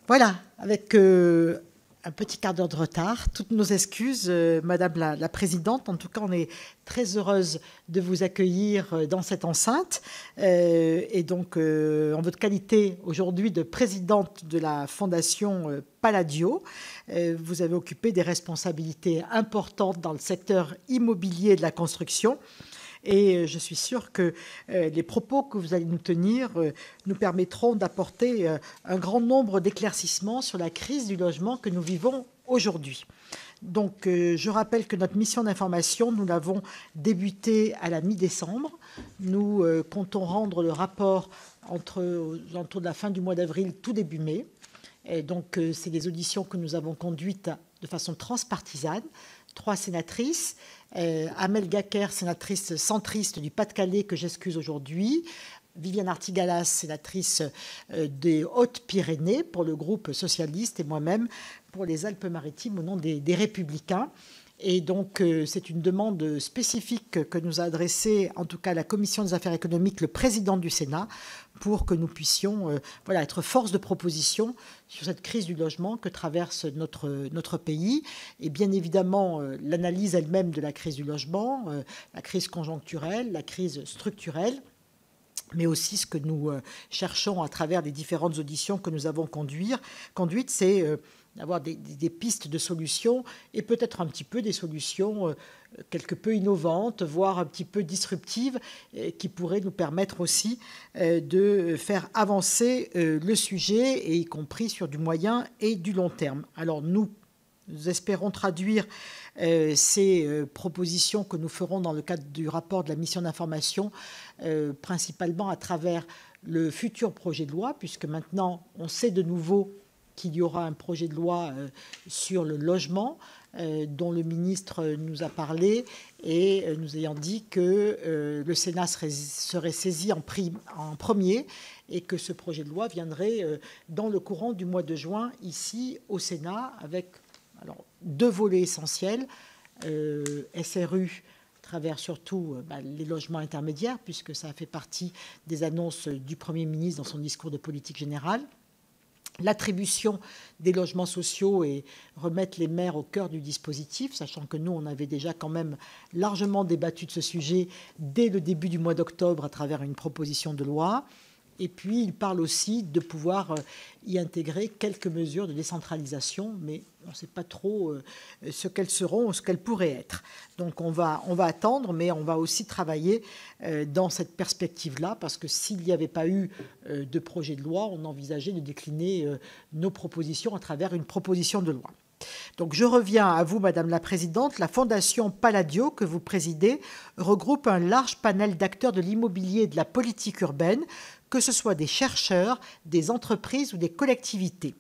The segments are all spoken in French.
Voilà, avec un petit quart d'heure de retard. Toutes nos excuses, Madame la Présidente. En tout cas, on est très heureuse de vous accueillir dans cette enceinte. Et donc, en votre qualité aujourd'hui de présidente de la Fondation Palladio, vous avez occupé des responsabilités importantes dans le secteur immobilier de la construction. Et je suis sûre que les propos que vous allez nous tenir nous permettront d'apporter un grand nombre d'éclaircissements sur la crise du logement que nous vivons aujourd'hui. Donc, je rappelle que notre mission d'information, nous l'avons débutée à la mi-décembre. Nous comptons rendre le rapport autour de la fin du mois d'avril, tout début mai. Et donc, c'est des auditions que nous avons conduites de façon transpartisane. 3 sénatrices, Amel Gacquer, sénatrice centriste du Pas-de-Calais, que j'excuse aujourd'hui, Viviane Artigalas, sénatrice des Hautes-Pyrénées pour le groupe socialiste, et moi-même pour les Alpes-Maritimes au nom des Républicains. Et donc, c'est une demande spécifique que nous a adressée, en tout cas, la Commission des affaires économiques, le président du Sénat, pour que nous puissions être force de proposition sur cette crise du logement que traverse notre pays. Et bien évidemment, l'analyse elle-même de la crise du logement, la crise conjoncturelle, la crise structurelle, mais aussi ce que nous cherchons à travers les différentes auditions que nous avons conduites, c'est d'avoir des pistes de solutions et peut-être un petit peu des solutions quelque peu innovantes, voire un petit peu disruptives, qui pourraient nous permettre aussi de faire avancer le sujet, et y compris sur du moyen et du long terme. Alors nous espérons traduire ces propositions que nous ferons dans le cadre du rapport de la mission d'information, principalement à travers le futur projet de loi, puisque maintenant on sait de nouveau qu'il y aura un projet de loi sur le logement dont le ministre nous a parlé, et nous ayant dit que le Sénat serait saisi en premier, et que ce projet de loi viendrait dans le courant du mois de juin ici au Sénat, avec 2 volets essentiels, SRU à travers surtout les logements intermédiaires, puisque ça fait partie des annonces du Premier ministre dans son discours de politique générale, l'attribution des logements sociaux et remettre les maires au cœur du dispositif, sachant que nous, on avait déjà quand même largement débattu de ce sujet dès le début du mois d'octobre à travers une proposition de loi. Et puis, il parle aussi de pouvoir y intégrer quelques mesures de décentralisation, mais on ne sait pas trop ce qu'elles seront ou ce qu'elles pourraient être. Donc, on va attendre, mais on va aussi travailler dans cette perspective-là, parce que s'il n'y avait pas eu de projet de loi, on envisageait de décliner nos propositions à travers une proposition de loi. Donc je reviens à vous, Madame la Présidente. La Fondation Palladio, que vous présidez, regroupe un large panel d'acteurs de l'immobilier et de la politique urbaine, que ce soit des chercheurs, des entreprises ou des collectivités.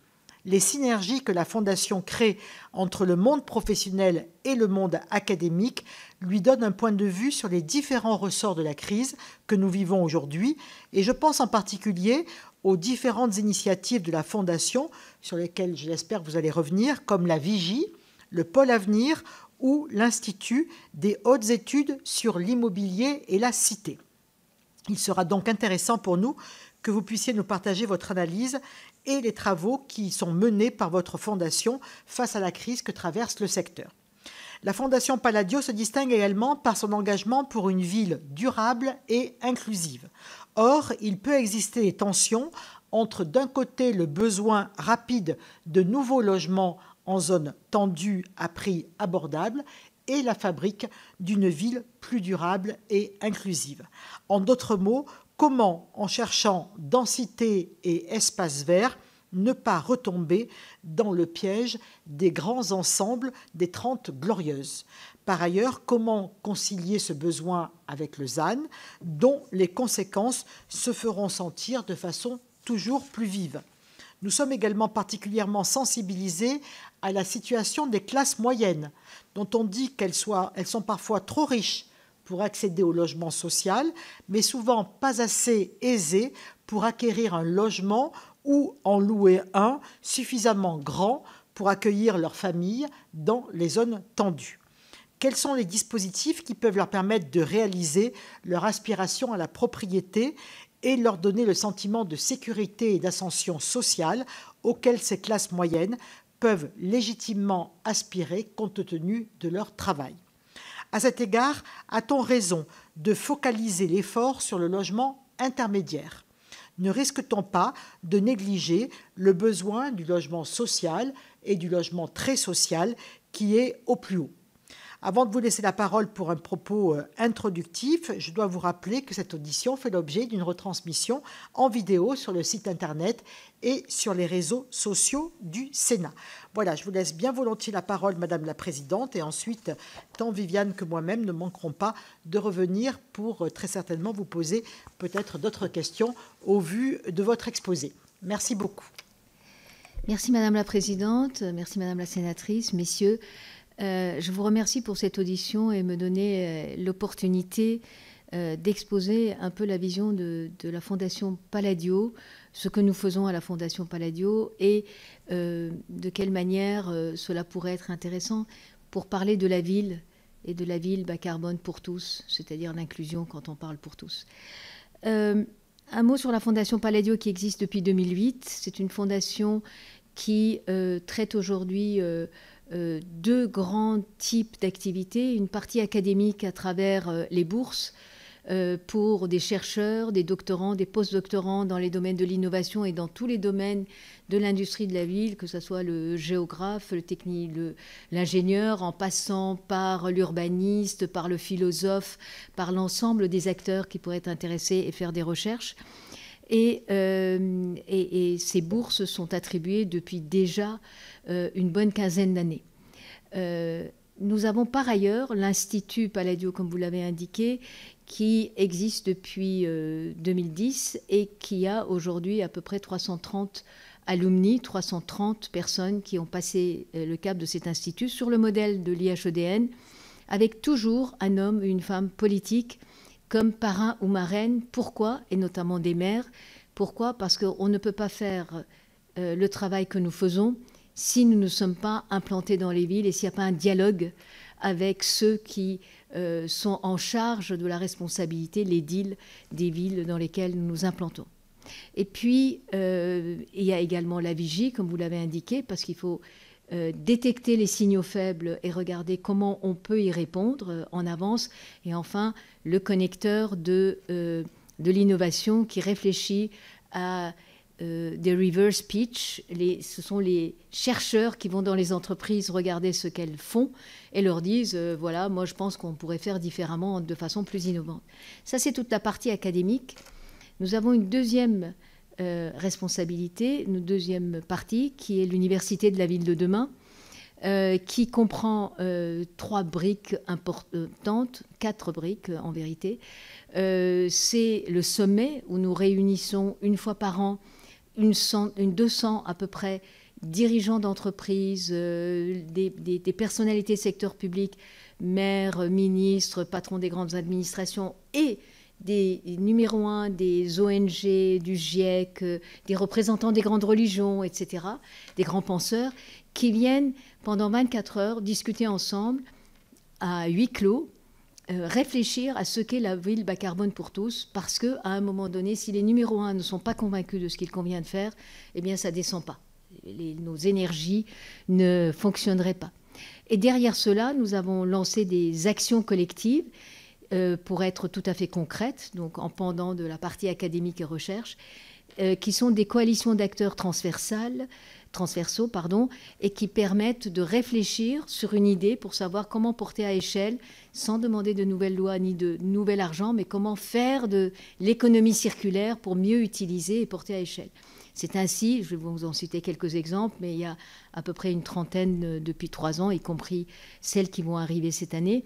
Les synergies que la Fondation crée entre le monde professionnel et le monde académique lui donnent un point de vue sur les différents ressorts de la crise que nous vivons aujourd'hui, et je pense en particulier aux différentes initiatives de la Fondation, sur lesquelles je l'espère que vous allez revenir, comme la Vigie, le Pôle Avenir ou l'Institut des hautes études sur l'immobilier et la cité. Il sera donc intéressant pour nous que vous puissiez nous partager votre analyse et les travaux qui sont menés par votre Fondation face à la crise que traverse le secteur. La Fondation Palladio se distingue également par son engagement pour une ville durable et inclusive. Or, il peut exister des tensions entre, d'un côté, le besoin rapide de nouveaux logements en zone tendue à prix abordables et la fabrique d'une ville plus durable et inclusive. En d'autres mots, comment, en cherchant densité et espace vert, ne pas retomber dans le piège des grands ensembles des 30 glorieuses. Par ailleurs, comment concilier ce besoin avec le ZAN, dont les conséquences se feront sentir de façon toujours plus vive. Nous sommes également particulièrement sensibilisés à la situation des classes moyennes, dont on dit qu'elles sont parfois trop riches pour accéder au logement social, mais souvent pas assez aisées pour acquérir un logement ou en louer un suffisamment grand pour accueillir leur famille dans les zones tendues. Quels sont les dispositifs qui peuvent leur permettre de réaliser leur aspiration à la propriété et leur donner le sentiment de sécurité et d'ascension sociale auxquelles ces classes moyennes peuvent légitimement aspirer compte tenu de leur travail. À cet égard, a-t-on raison de focaliser l'effort sur le logement intermédiaire? Ne risque-t-on pas de négliger le besoin du logement social et du logement très social qui est au plus haut? Avant de vous laisser la parole pour un propos introductif, je dois vous rappeler que cette audition fait l'objet d'une retransmission en vidéo sur le site internet et sur les réseaux sociaux du Sénat. Voilà, je vous laisse bien volontiers la parole, Madame la Présidente, et ensuite, tant Viviane que moi-même ne manquerons pas de revenir pour très certainement vous poser peut-être d'autres questions au vu de votre exposé. Merci beaucoup. Merci Madame la Présidente, merci Madame la Sénatrice, Messieurs. Je vous remercie pour cette audition et me donner l'opportunité d'exposer un peu la vision de la Fondation Palladio, ce que nous faisons à la Fondation Palladio et de quelle manière cela pourrait être intéressant pour parler de la ville et de la ville bas carbone pour tous, c'est-à-dire l'inclusion quand on parle pour tous. Un mot sur la Fondation Palladio qui existe depuis 2008. C'est une fondation qui traite aujourd'hui deux grands types d'activités. Une partie académique à travers les bourses pour des chercheurs, des doctorants, des post-doctorants dans les domaines de l'innovation et dans tous les domaines de l'industrie de la ville, que ce soit le géographe, l'ingénieur, en passant par l'urbaniste, par le philosophe, par l'ensemble des acteurs qui pourraient être intéressés et faire des recherches. Et ces bourses sont attribuées depuis déjà une bonne quinzaine d'années. Nous avons par ailleurs l'Institut Palladio, comme vous l'avez indiqué, qui existe depuis 2010 et qui a aujourd'hui à peu près 330 alumni, 330 personnes qui ont passé le cap de cet institut sur le modèle de l'IHEDN, avec toujours un homme ou une femme politique comme parrain ou marraine. Pourquoi? Et notamment des maires. Pourquoi? Parce qu'on ne peut pas faire le travail que nous faisons si nous ne sommes pas implantés dans les villes et s'il n'y a pas un dialogue avec ceux qui sont en charge de la responsabilité, l'édile des villes dans lesquelles nous nous implantons. Et puis, il y a également la vigie, comme vous l'avez indiqué, parce qu'il faut détecter les signaux faibles et regarder comment on peut y répondre en avance. Et enfin, le connecteur de l'innovation qui réfléchit à des reverse pitch. Ce sont les chercheurs qui vont dans les entreprises regarder ce qu'elles font et leur disent voilà, moi je pense qu'on pourrait faire différemment de façon plus innovante. Ça, c'est toute la partie académique. Nous avons une deuxième responsabilité, une deuxième partie qui est l'Université de la ville de demain, qui comprend 3 briques importantes, 4 briques en vérité. C'est le sommet où nous réunissons une fois par an une 200 à peu près dirigeants d'entreprises, des personnalités secteur public, maires, ministres, patrons des grandes administrations et des numéros 1 des ONG, du GIEC, des représentants des grandes religions, etc., des grands penseurs, qui viennent pendant 24 heures discuter ensemble à huis clos, réfléchir à ce qu'est la ville bas carbone pour tous, parce qu'à un moment donné, si les numéros 1 ne sont pas convaincus de ce qu'il convient de faire, eh bien ça ne descend pas. Nos énergies ne fonctionneraient pas. Et derrière cela, nous avons lancé des actions collectives pour être tout à fait concrètes, donc en pendant de la partie académique et recherche, qui sont des coalitions d'acteurs transversaux, et qui permettent de réfléchir sur une idée pour savoir comment porter à échelle, sans demander de nouvelles lois ni de nouvel argent, mais comment faire de l'économie circulaire pour mieux utiliser et porter à échelle. C'est ainsi, je vais vous en citer quelques exemples, mais il y a à peu près une trentaine depuis 3 ans, y compris celles qui vont arriver cette année.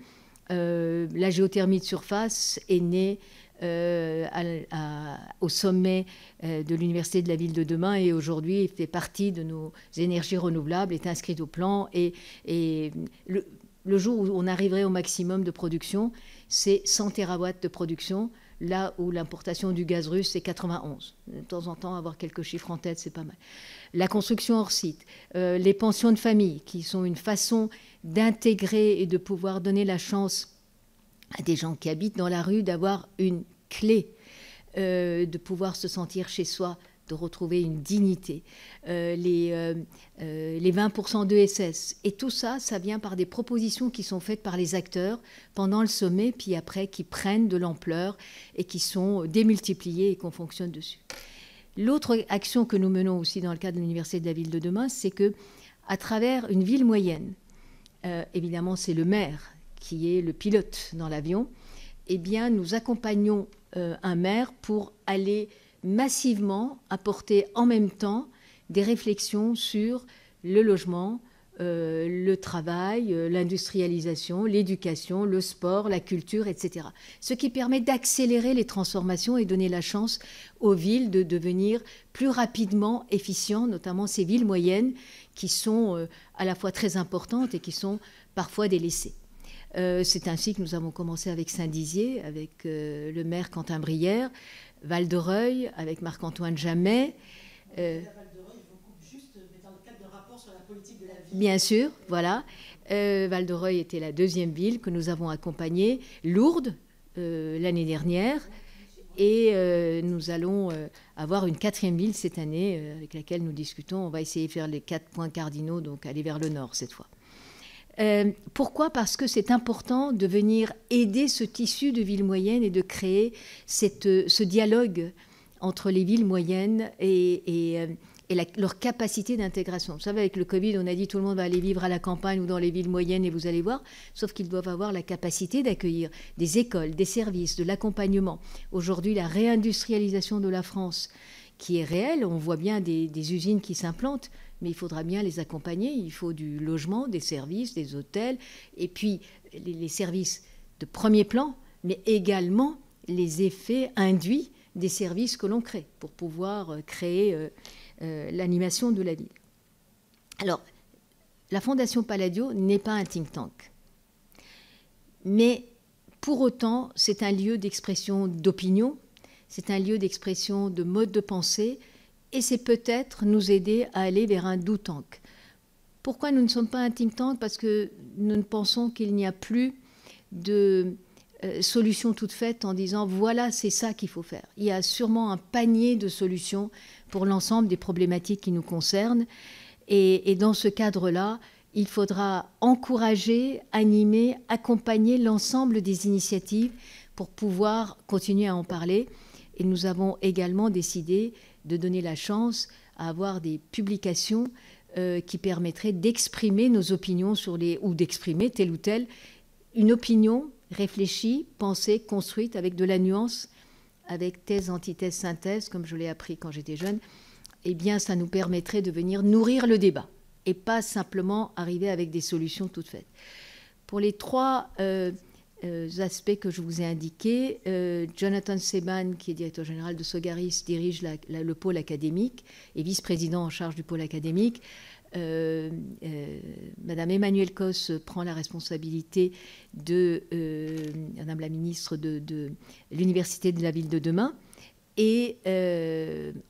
La géothermie de surface est née au sommet de l'Université de la ville de demain et aujourd'hui fait partie de nos énergies renouvelables, est inscrite au plan et le jour où on arriverait au maximum de production, c'est 100 terawatts de production, là où l'importation du gaz russe, c'est 91. De temps en temps, avoir quelques chiffres en tête, c'est pas mal. La construction hors site, les pensions de famille, qui sont une façon d'intégrer et de pouvoir donner la chance à des gens qui habitent dans la rue d'avoir une clé, de pouvoir se sentir chez soi de retrouver une dignité, les 20% d'ESS. Et tout ça, ça vient par des propositions qui sont faites par les acteurs pendant le sommet, puis après qui prennent de l'ampleur et qui sont démultipliées et qu'on fonctionne dessus. L'autre action que nous menons aussi dans le cadre de l'Université de la Ville de demain, c'est que à travers une ville moyenne, évidemment c'est le maire qui est le pilote dans l'avion, eh bien nous accompagnons un maire pour aller massivement apporter en même temps des réflexions sur le logement, le travail, l'industrialisation, l'éducation, le sport, la culture, etc. Ce qui permet d'accélérer les transformations et donner la chance aux villes de devenir plus rapidement efficientes, notamment ces villes moyennes qui sont à la fois très importantes et qui sont parfois délaissées. C'est ainsi que nous avons commencé avec Saint-Dizier, avec le maire Quentin Brière, Val-de-Reuil, avec Marc-Antoine Jamet. Bien sûr, voilà. Val-de-Reuil était la deuxième ville que nous avons accompagnée, Lourdes, l'année dernière. Et nous allons avoir une quatrième ville cette année avec laquelle nous discutons. On va essayer de faire les 4 points cardinaux, donc aller vers le nord cette fois. Pourquoi ? Parce que c'est important de venir aider ce tissu de villes moyennes et de créer ce dialogue entre les villes moyennes et leur capacité d'intégration. Vous savez, avec le Covid, on a dit tout le monde va aller vivre à la campagne ou dans les villes moyennes et vous allez voir, sauf qu'ils doivent avoir la capacité d'accueillir des écoles, des services, de l'accompagnement. Aujourd'hui, la réindustrialisation de la France, qui est réelle, on voit bien des usines qui s'implantent, mais il faudra bien les accompagner. Il faut du logement, des services, des hôtels, et puis les services de premier plan, mais également les effets induits des services que l'on crée pour pouvoir créer l'animation de la ville. Alors, la Fondation Palladio n'est pas un think tank, mais pour autant, c'est un lieu d'expression d'opinion, c'est un lieu d'expression de mode de pensée, et c'est peut-être nous aider à aller vers un do tank. Pourquoi nous ne sommes pas un think tank ? Parce que nous pensons qu'il n'y a plus de solution toute faite en disant voilà, c'est ça qu'il faut faire. Il y a sûrement un panier de solutions pour l'ensemble des problématiques qui nous concernent. Et dans ce cadre-là, il faudra encourager, animer, accompagner l'ensemble des initiatives pour pouvoir continuer à en parler. Et nous avons également décidé de donner la chance à avoir des publications qui permettraient d'exprimer nos opinions ou d'exprimer telle ou telle une opinion réfléchie, pensée, construite avec de la nuance, avec thèse, antithèse, synthèse, comme je l'ai appris quand j'étais jeune. Eh bien, ça nous permettrait de venir nourrir le débat et pas simplement arriver avec des solutions toutes faites. Pour les 3 aspects que je vous ai indiqués, Jonathan Seban, qui est directeur général de Sogaris, dirige le pôle académique et vice-président en charge du pôle académique. Madame Emmanuelle Cos prend la responsabilité de Madame la ministre de l'Université de la Ville de demain. Et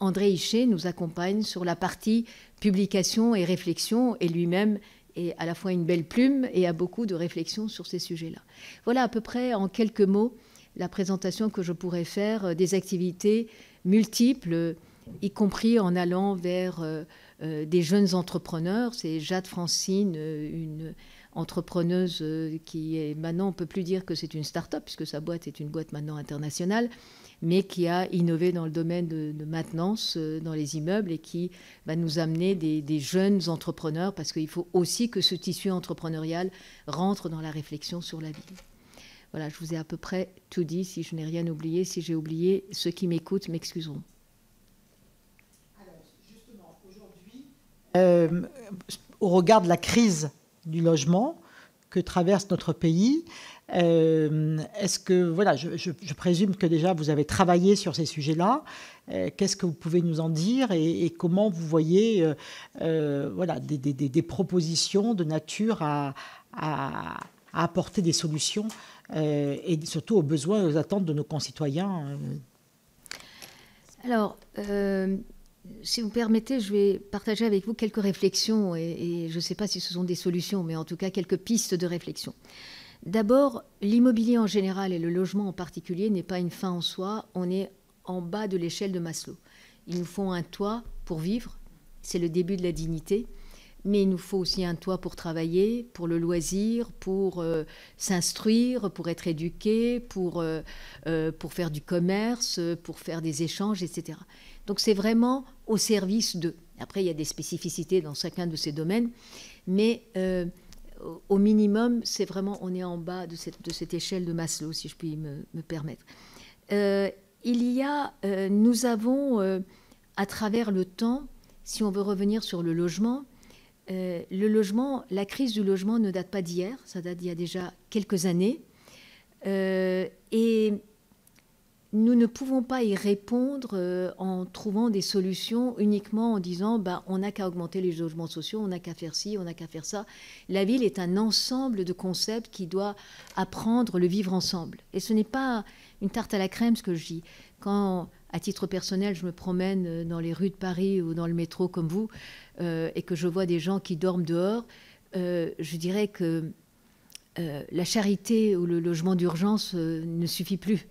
André Hichet nous accompagne sur la partie publication et réflexion, et lui-même est à la fois une belle plume et a beaucoup de réflexions sur ces sujets-là. Voilà à peu près en quelques mots la présentation que je pourrais faire des activités multiples, y compris en allant vers des jeunes entrepreneurs. C'est Jade Francine, une entrepreneuse qui est maintenant, on ne peut plus dire que c'est une start-up, puisque sa boîte est une boîte maintenant internationale, mais qui a innové dans le domaine de maintenance dans les immeubles et qui va nous amener des jeunes entrepreneurs, parce qu'il faut aussi que ce tissu entrepreneurial rentre dans la réflexion sur la ville. Voilà, je vous ai à peu près tout dit. Si je n'ai rien oublié, si j'ai oublié, ceux qui m'écoutent m'excuseront. Alors, justement, aujourd'hui, au regard de la crise du logement que traverse notre pays, est-ce que, voilà, je présume que déjà vous avez travaillé sur ces sujets-là. Qu'est-ce que vous pouvez nous en dire et comment vous voyez voilà, des propositions de nature à apporter des solutions et surtout aux besoins et aux attentes de nos concitoyens? Alors, si vous permettez, je vais partager avec vous quelques réflexions et je ne sais pas si ce sont des solutions, mais en tout cas quelques pistes de réflexion. D'abord, l'immobilier en général et le logement en particulier n'est pas une fin en soi. On est en bas de l'échelle de Maslow. il nous faut un toit pour vivre, c'est le début de la dignité, mais il nous faut aussi un toit pour travailler, pour le loisir, pour s'instruire, pour être éduqué, pour faire du commerce, pour faire des échanges, etc. Donc c'est vraiment au service d'eux. Après, il y a des spécificités dans chacun de ces domaines, mais au minimum, c'est vraiment, on est en bas de cette échelle de Maslow, si je puis me permettre. Nous avons, à travers le temps, si on veut revenir sur le logement, la crise du logement ne date pas d'hier, ça date d'il y a déjà quelques années. Et nous ne pouvons pas y répondre en trouvant des solutions uniquement en disant on n'a qu'à augmenter les logements sociaux, on n'a qu'à faire ci, on n'a qu'à faire ça. La ville est un ensemble de concepts qui doit apprendre le vivre ensemble. Et ce n'est pas une tarte à la crème ce que je dis. Quand, à titre personnel, je me promène dans les rues de Paris ou dans le métro comme vous et que je vois des gens qui dorment dehors, je dirais que la charité ou le logement d'urgence ne suffit plus.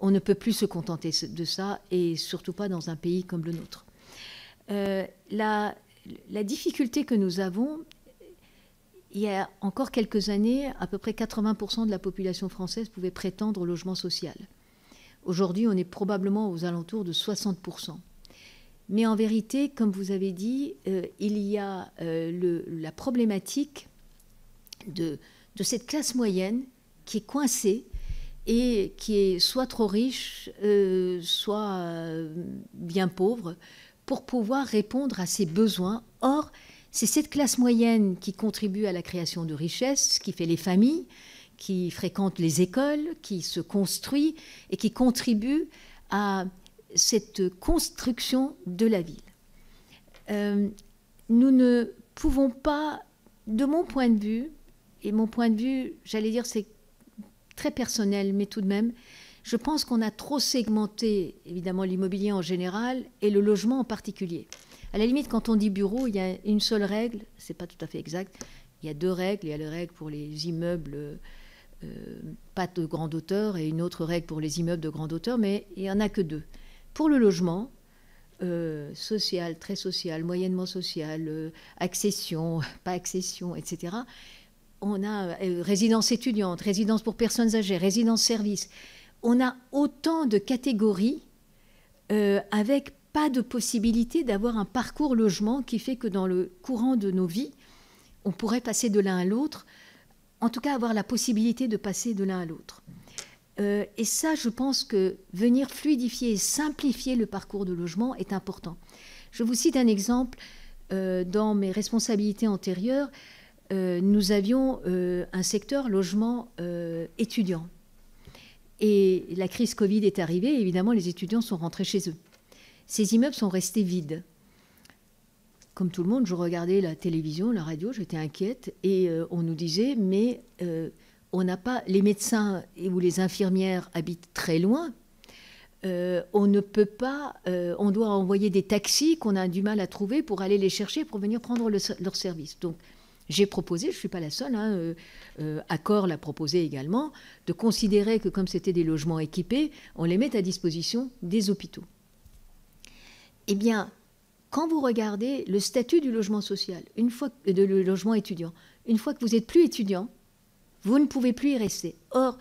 On ne peut plus se contenter de ça, et surtout pas dans un pays comme le nôtre. La difficulté que nous avons, il y a encore quelques années, à peu près 80% de la population française pouvait prétendre au logement social. Aujourd'hui, on est probablement aux alentours de 60%. Mais en vérité, comme vous avez dit, il y a la problématique de cette classe moyenne qui est coincée et qui est soit trop riche, soit bien pauvre, pour pouvoir répondre à ses besoins. Or, c'est cette classe moyenne qui contribue à la création de richesses, qui fait les familles, qui fréquente les écoles, qui se construit et qui contribue à cette construction de la ville. Nous ne pouvons pas, de mon point de vue, et mon point de vue, j'allais dire, c'est très personnel, mais tout de même, je pense qu'on a trop segmenté, évidemment, l'immobilier en général et le logement en particulier. À la limite, quand on dit bureau, il y a une seule règle, c'est pas tout à fait exact, il y a deux règles, il y a la règle pour les immeubles pas de grande hauteur et une autre règle pour les immeubles de grande hauteur, mais il n'y en a que deux. Pour le logement, social, très social, moyennement social, accession, pas accession, etc., on a résidence étudiante, résidence pour personnes âgées, résidence service. On a autant de catégories avec pas de possibilité d'avoir un parcours logement qui fait que dans le courant de nos vies, on pourrait passer de l'un à l'autre, en tout cas avoir la possibilité de passer de l'un à l'autre. Et ça, je pense que venir fluidifier et simplifier le parcours de logement est important. Je vous cite un exemple. Dans mes responsabilités antérieures, nous avions un secteur logement étudiant. Et la crise Covid est arrivée, et évidemment, les étudiants sont rentrés chez eux. Ces immeubles sont restés vides. Comme tout le monde, je regardais la télévision, la radio, j'étais inquiète, et on nous disait, mais on n'a pas... Les médecins ou les infirmières habitent très loin, on ne peut pas... on doit envoyer des taxis qu'on a du mal à trouver pour aller les chercher, pour venir prendre leur service. Donc, j'ai proposé, je ne suis pas la seule, Accor l'a proposé également, de considérer que comme c'était des logements équipés, on les met à disposition des hôpitaux. Eh bien, quand vous regardez le statut du logement social, le logement étudiant, une fois que vous n'êtes plus étudiant, vous ne pouvez plus y rester. Or,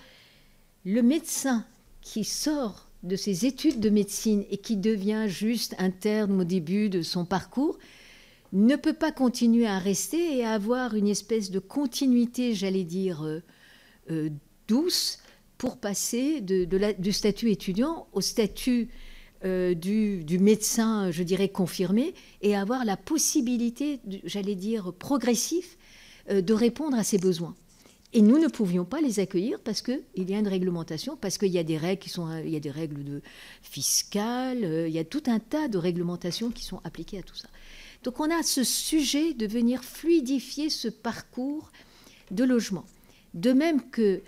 le médecin qui sort de ses études de médecine et qui devient juste interne au début de son parcours, ne peut pas continuer à rester et à avoir une espèce de continuité, j'allais dire, douce, pour passer du statut étudiant au statut du médecin, je dirais, confirmé, et avoir la possibilité, j'allais dire, progressif, de répondre à ses besoins. Et nous ne pouvions pas les accueillir parce qu'il y a une réglementation, parce qu'il y a des règles il y a des règles fiscales, il y a tout un tas de réglementations qui sont appliquées à tout ça. Donc on a ce sujet de venir fluidifier ce parcours de logement. De même que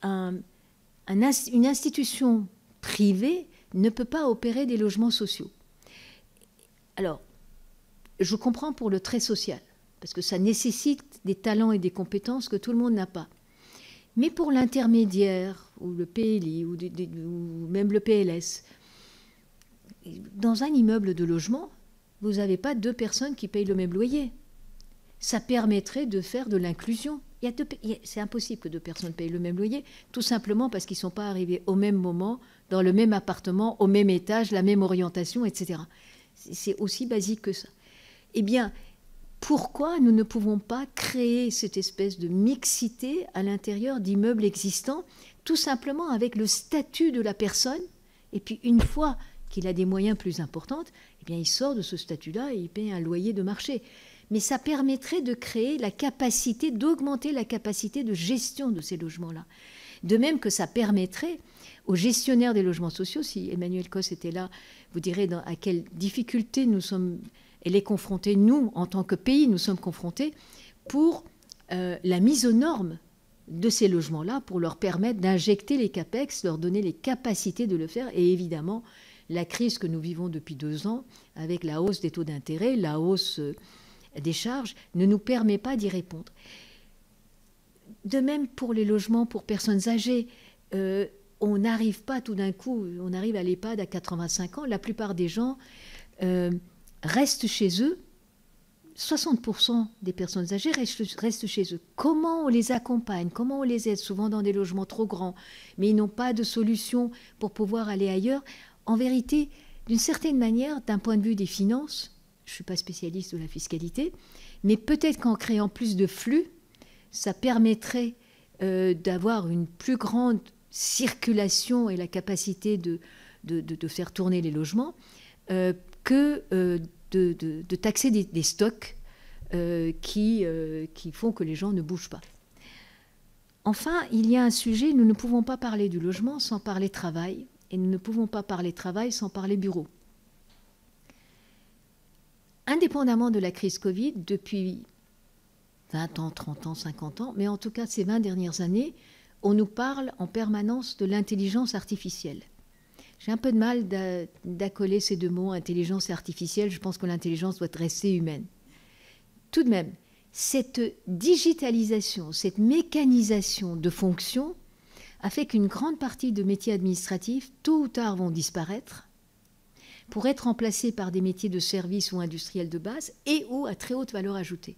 une institution privée ne peut pas opérer des logements sociaux. Alors, je comprends pour le très social, parce que ça nécessite des talents et des compétences que tout le monde n'a pas. Mais pour l'intermédiaire, ou le PLI, ou même le PLS, dans un immeuble de logement, vous n'avez pas 2 personnes qui payent le même loyer. Ça permettrait de faire de l'inclusion. C'est impossible que 2 personnes payent le même loyer, tout simplement parce qu'ils ne sont pas arrivés au même moment, dans le même appartement, au même étage, la même orientation, etc. C'est aussi basique que ça. Eh bien, pourquoi nous ne pouvons pas créer cette espèce de mixité à l'intérieur d'immeubles existants, tout simplement avec le statut de la personne, et puis une fois qu'il a des moyens plus importants, eh bien, il sort de ce statut-là et il paye un loyer de marché. Mais ça permettrait de créer la capacité, d'augmenter la capacité de gestion de ces logements-là. De même que ça permettrait aux gestionnaires des logements sociaux, si Emmanuel Cos était là, vous direz à quelles difficultés elle est confrontée, nous, en tant que pays, nous sommes confrontés, pour la mise aux normes de ces logements-là, pour leur permettre d'injecter les CAPEX, leur donner les capacités de le faire, et évidemment, la crise que nous vivons depuis 2 ans, avec la hausse des taux d'intérêt, la hausse des charges, ne nous permet pas d'y répondre. De même pour les logements pour personnes âgées, on n'arrive pas tout d'un coup, on arrive à l'EHPAD à 85 ans, la plupart des gens restent chez eux, 60% des personnes âgées restent chez eux. Comment on les accompagne, comment on les aide, souvent dans des logements trop grands, mais ils n'ont pas de solution pour pouvoir aller ailleurs. En vérité, d'une certaine manière, d'un point de vue des finances, je ne suis pas spécialiste de la fiscalité, mais peut-être qu'en créant plus de flux, ça permettrait d'avoir une plus grande circulation et la capacité de faire tourner les logements que de taxer des stocks qui font que les gens ne bougent pas. Enfin, il y a un sujet, nous ne pouvons pas parler du logement sans parler travail, et nous ne pouvons pas parler travail sans parler bureau. Indépendamment de la crise Covid, depuis 20 ans, 30 ans, 50 ans, mais en tout cas ces 20 dernières années, on nous parle en permanence de l'intelligence artificielle. J'ai un peu de mal d'accoler ces 2 mots, intelligence et artificielle. Je pense que l'intelligence doit rester humaine. Tout de même, cette digitalisation, cette mécanisation de fonctions a fait qu'une grande partie de métiers administratifs, tôt ou tard, vont disparaître pour être remplacés par des métiers de service ou industriels de base et ou à très haute valeur ajoutée.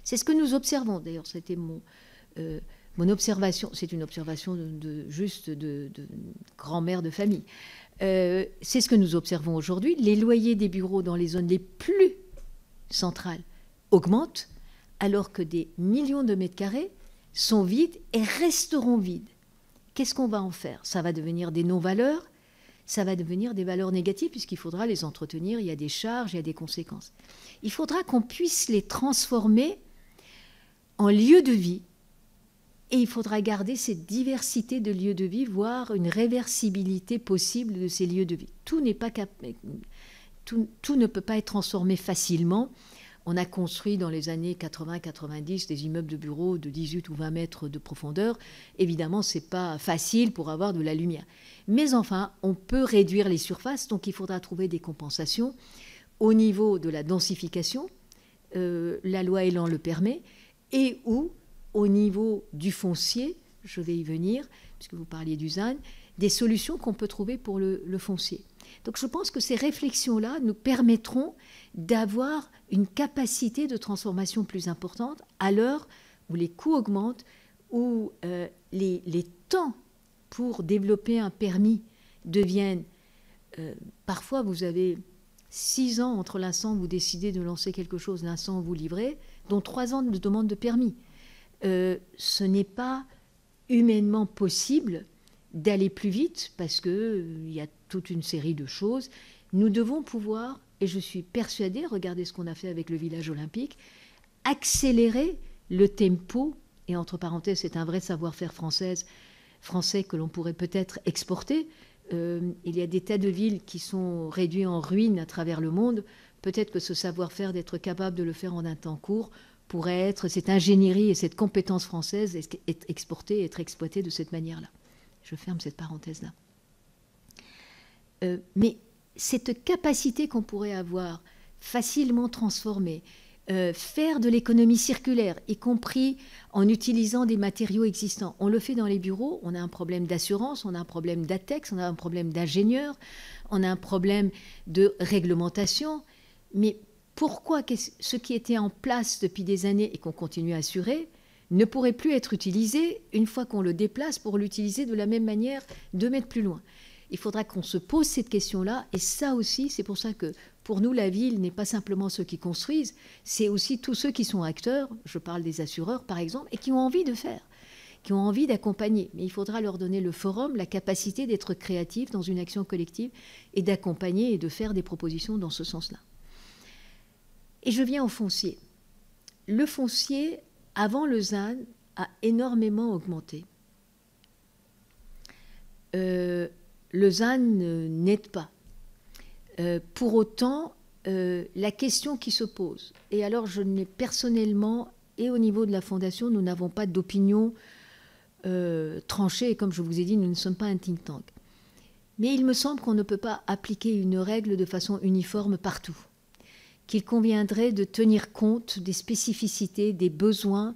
C'est ce que nous observons. D'ailleurs, c'était mon observation. C'est une observation juste de grand-mère de famille. C'est ce que nous observons aujourd'hui. Les loyers des bureaux dans les zones les plus centrales augmentent, alors que des millions de mètres carrés sont vides et resteront vides. Qu'est-ce qu'on va en faire? Ça va devenir des non-valeurs, ça va devenir des valeurs négatives puisqu'il faudra les entretenir, il y a des charges, il y a des conséquences. Il faudra qu'on puisse les transformer en lieux de vie et il faudra garder cette diversité de lieux de vie, voire une réversibilité possible de ces lieux de vie. Tout ne peut pas être transformé facilement. On a construit dans les années 80-90 des immeubles de bureaux de 18 ou 20 mètres de profondeur. Évidemment, ce n'est pas facile pour avoir de la lumière. Mais enfin, on peut réduire les surfaces, donc il faudra trouver des compensations au niveau de la densification. La loi Elan le permet. Et ou au niveau du foncier, je vais y venir, puisque vous parliez du ZAN, des solutions qu'on peut trouver pour le foncier. Donc je pense que ces réflexions-là nous permettront d'avoir une capacité de transformation plus importante à l'heure où les coûts augmentent, où les temps pour développer un permis deviennent... parfois, vous avez 6 ans entre l'instant où vous décidez de lancer quelque chose, l'instant où vous livrez, dont 3 ans de demande de permis. Ce n'est pas humainement possible d'aller plus vite parce qu'il y a toute une série de choses. Nous devons pouvoir, et je suis persuadée, regardez ce qu'on a fait avec le village olympique, accélérer le tempo, et entre parenthèses, c'est un vrai savoir-faire français que l'on pourrait peut-être exporter. Il y a des tas de villes qui sont réduites en ruines à travers le monde. Peut-être que ce savoir-faire, d'être capable de le faire en un temps court, pourrait être, cette ingénierie et cette compétence française, être exportée, être exploitée de cette manière-là. Je ferme cette parenthèse-là. Mais cette capacité qu'on pourrait avoir, facilement transformée, faire de l'économie circulaire, y compris en utilisant des matériaux existants. On le fait dans les bureaux, on a un problème d'assurance, on a un problème d'ATEX, on a un problème d'ingénieur, on a un problème de réglementation. Mais pourquoi ce qui était en place depuis des années et qu'on continue à assurer ne pourrait plus être utilisé une fois qu'on le déplace pour l'utiliser de la même manière 2 mètres plus loin? Il faudra qu'on se pose cette question-là. Et ça aussi, c'est pour ça que pour nous, la ville n'est pas simplement ceux qui construisent, c'est aussi tous ceux qui sont acteurs, je parle des assureurs par exemple, et qui ont envie de faire, qui ont envie d'accompagner. Mais il faudra leur donner le forum, la capacité d'être créatifs dans une action collective et d'accompagner et de faire des propositions dans ce sens-là. Et je viens au foncier. Le foncier, avant le ZAN, a énormément augmenté. Le ZAN n'aide pas. Pour autant, la question qui se pose, et alors je n'ai personnellement, et au niveau de la Fondation, nous n'avons pas d'opinion tranchée, et comme je vous ai dit, nous ne sommes pas un think tank. Mais il me semble qu'on ne peut pas appliquer une règle de façon uniforme partout, qu'il conviendrait de tenir compte des spécificités, des besoins,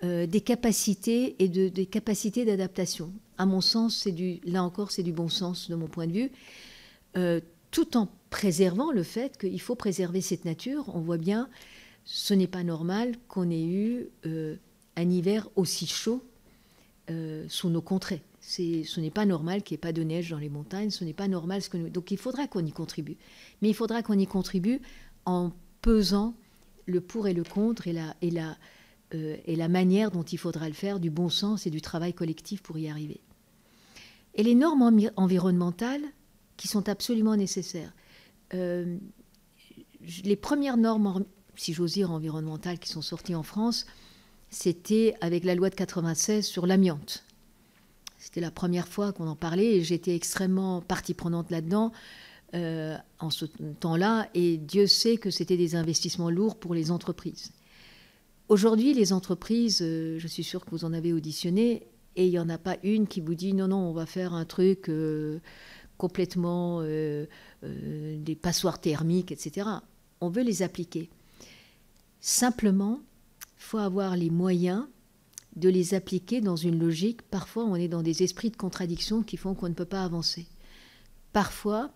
des capacités et des capacités d'adaptation. À mon sens, là encore, c'est du bon sens de mon point de vue, tout en préservant le fait qu'il faut préserver cette nature. On voit bien, ce n'est pas normal qu'on ait eu un hiver aussi chaud sous nos contrées. Ce n'est pas normal qu'il n'y ait pas de neige dans les montagnes, ce n'est pas normal. Donc il faudra qu'on y contribue. Mais il faudra qu'on y contribue en pesant le pour et le contre et la manière dont il faudra le faire, du bon sens et du travail collectif pour y arriver. Et les normes environnementales qui sont absolument nécessaires. Les premières normes, si j'ose dire, environnementales qui sont sorties en France, c'était avec la loi de 96 sur l'amiante. C'était la première fois qu'on en parlait et j'étais extrêmement partie prenante là-dedans en ce temps-là, et Dieu sait que c'était des investissements lourds pour les entreprises. Aujourd'hui, les entreprises, je suis sûre que vous en avez auditionné, et il n'y en a pas une qui vous dit non, on va faire un truc complètement des passoires thermiques, etc. On veut les appliquer. Simplement, il faut avoir les moyens de les appliquer dans une logique. Parfois, on est dans des esprits de contradiction qui font qu'on ne peut pas avancer. Parfois,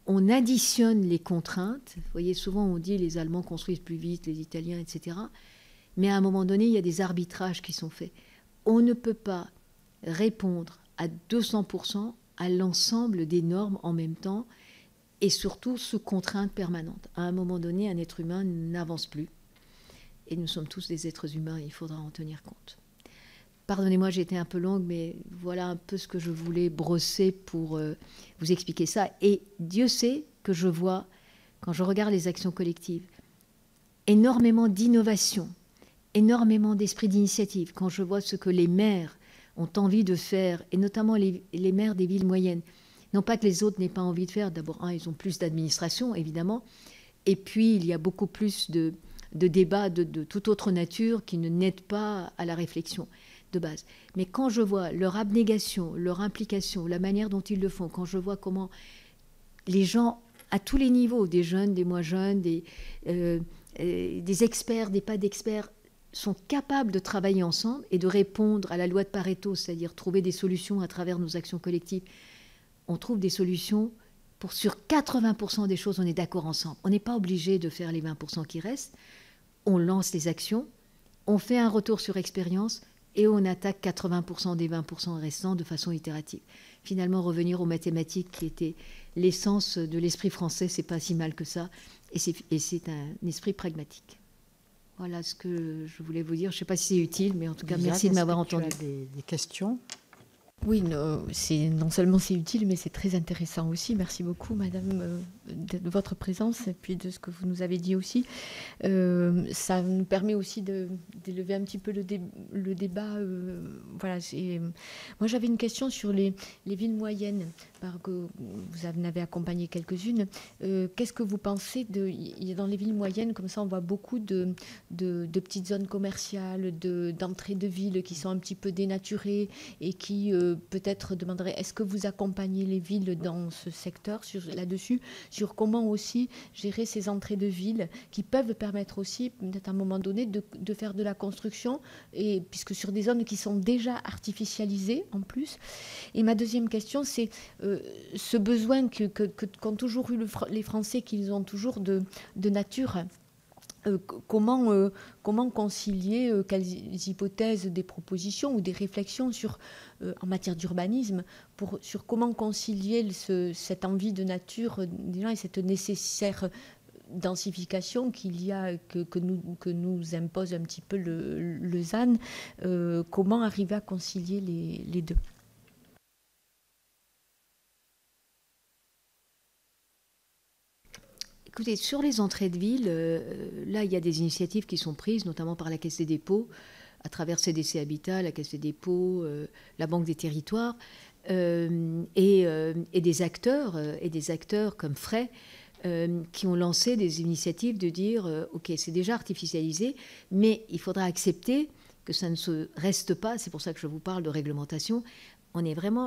on additionne les contraintes. Vous voyez, souvent on dit les Allemands construisent plus vite, les Italiens, etc. Mais à un moment donné, il y a des arbitrages qui sont faits. On ne peut pas répondre à 200% à l'ensemble des normes en même temps et surtout sous contrainte permanente. À un moment donné, un être humain n'avance plus. Et nous sommes tous des êtres humains, il faudra en tenir compte. Pardonnez-moi, j'ai été un peu longue, mais voilà un peu ce que je voulais brosser pour vous expliquer ça. Et Dieu sait que je vois, quand je regarde les actions collectives, énormément d'innovation, énormément d'esprit d'initiative. Quand je vois ce que les maires ont envie de faire, et notamment les maires des villes moyennes, non pas que les autres n'aient pas envie de faire. D'abord, ils ont plus d'administration, évidemment, et puis il y a beaucoup plus de débats de toute autre nature qui ne n'aident pas à la réflexion de base. Mais quand je vois leur abnégation, leur implication, la manière dont ils le font, quand je vois comment les gens à tous les niveaux, des jeunes, des moins jeunes, des experts, des pas d'experts, sont capables de travailler ensemble et de répondre à la loi de Pareto, c'est-à-dire trouver des solutions à travers nos actions collectives. On trouve des solutions sur 80% des choses, on est d'accord ensemble. On n'est pas obligé de faire les 20% qui restent. On lance les actions, on fait un retour sur expérience et on attaque 80% des 20% restants de façon itérative. Finalement, revenir aux mathématiques qui était l'essence de l'esprit français, c'est pas si mal que ça, et c'est un esprit pragmatique. Voilà ce que je voulais vous dire. Je ne sais pas si c'est utile, mais en tout cas, merci de m'avoir entendu. Tu as des questions ? Oui, non seulement c'est utile, mais c'est très intéressant aussi. Merci beaucoup, Madame, de votre présence et puis de ce que vous nous avez dit aussi. Ça nous permet aussi d'élever un petit peu le débat. Voilà. Moi, j'avais une question sur les villes moyennes, que vous en avez accompagné quelques-unes. Qu'est-ce que vous pensez dans les villes moyennes, comme ça, on voit beaucoup de petites zones commerciales, d'entrées de villes qui sont un petit peu dénaturées et qui peut-être demanderait, est-ce que vous accompagnez les villes dans ce secteur, là-dessus, sur comment aussi gérer ces entrées de ville qui peuvent permettre aussi, peut-être à un moment donné, de faire de la construction, et, puisque sur des zones qui sont déjà artificialisées en plus. Et ma deuxième question, c'est ce besoin qu'ont toujours eu les Français, qu'ils ont toujours de nature. Comment concilier, quelles hypothèses, des propositions ou des réflexions en matière d'urbanisme sur comment concilier cette envie de nature des gens et cette nécessaire densification que nous impose un petit peu le ZAN. Comment arriver à concilier les deux? Écoutez, sur les entrées de ville, là, il y a des initiatives qui sont prises, notamment par la Caisse des dépôts, à travers CDC Habitat, la Caisse des dépôts, la Banque des territoires, et des acteurs comme Fray, qui ont lancé des initiatives de dire OK, c'est déjà artificialisé, mais il faudra accepter que ça ne se reste pas. C'est pour ça que je vous parle de réglementation.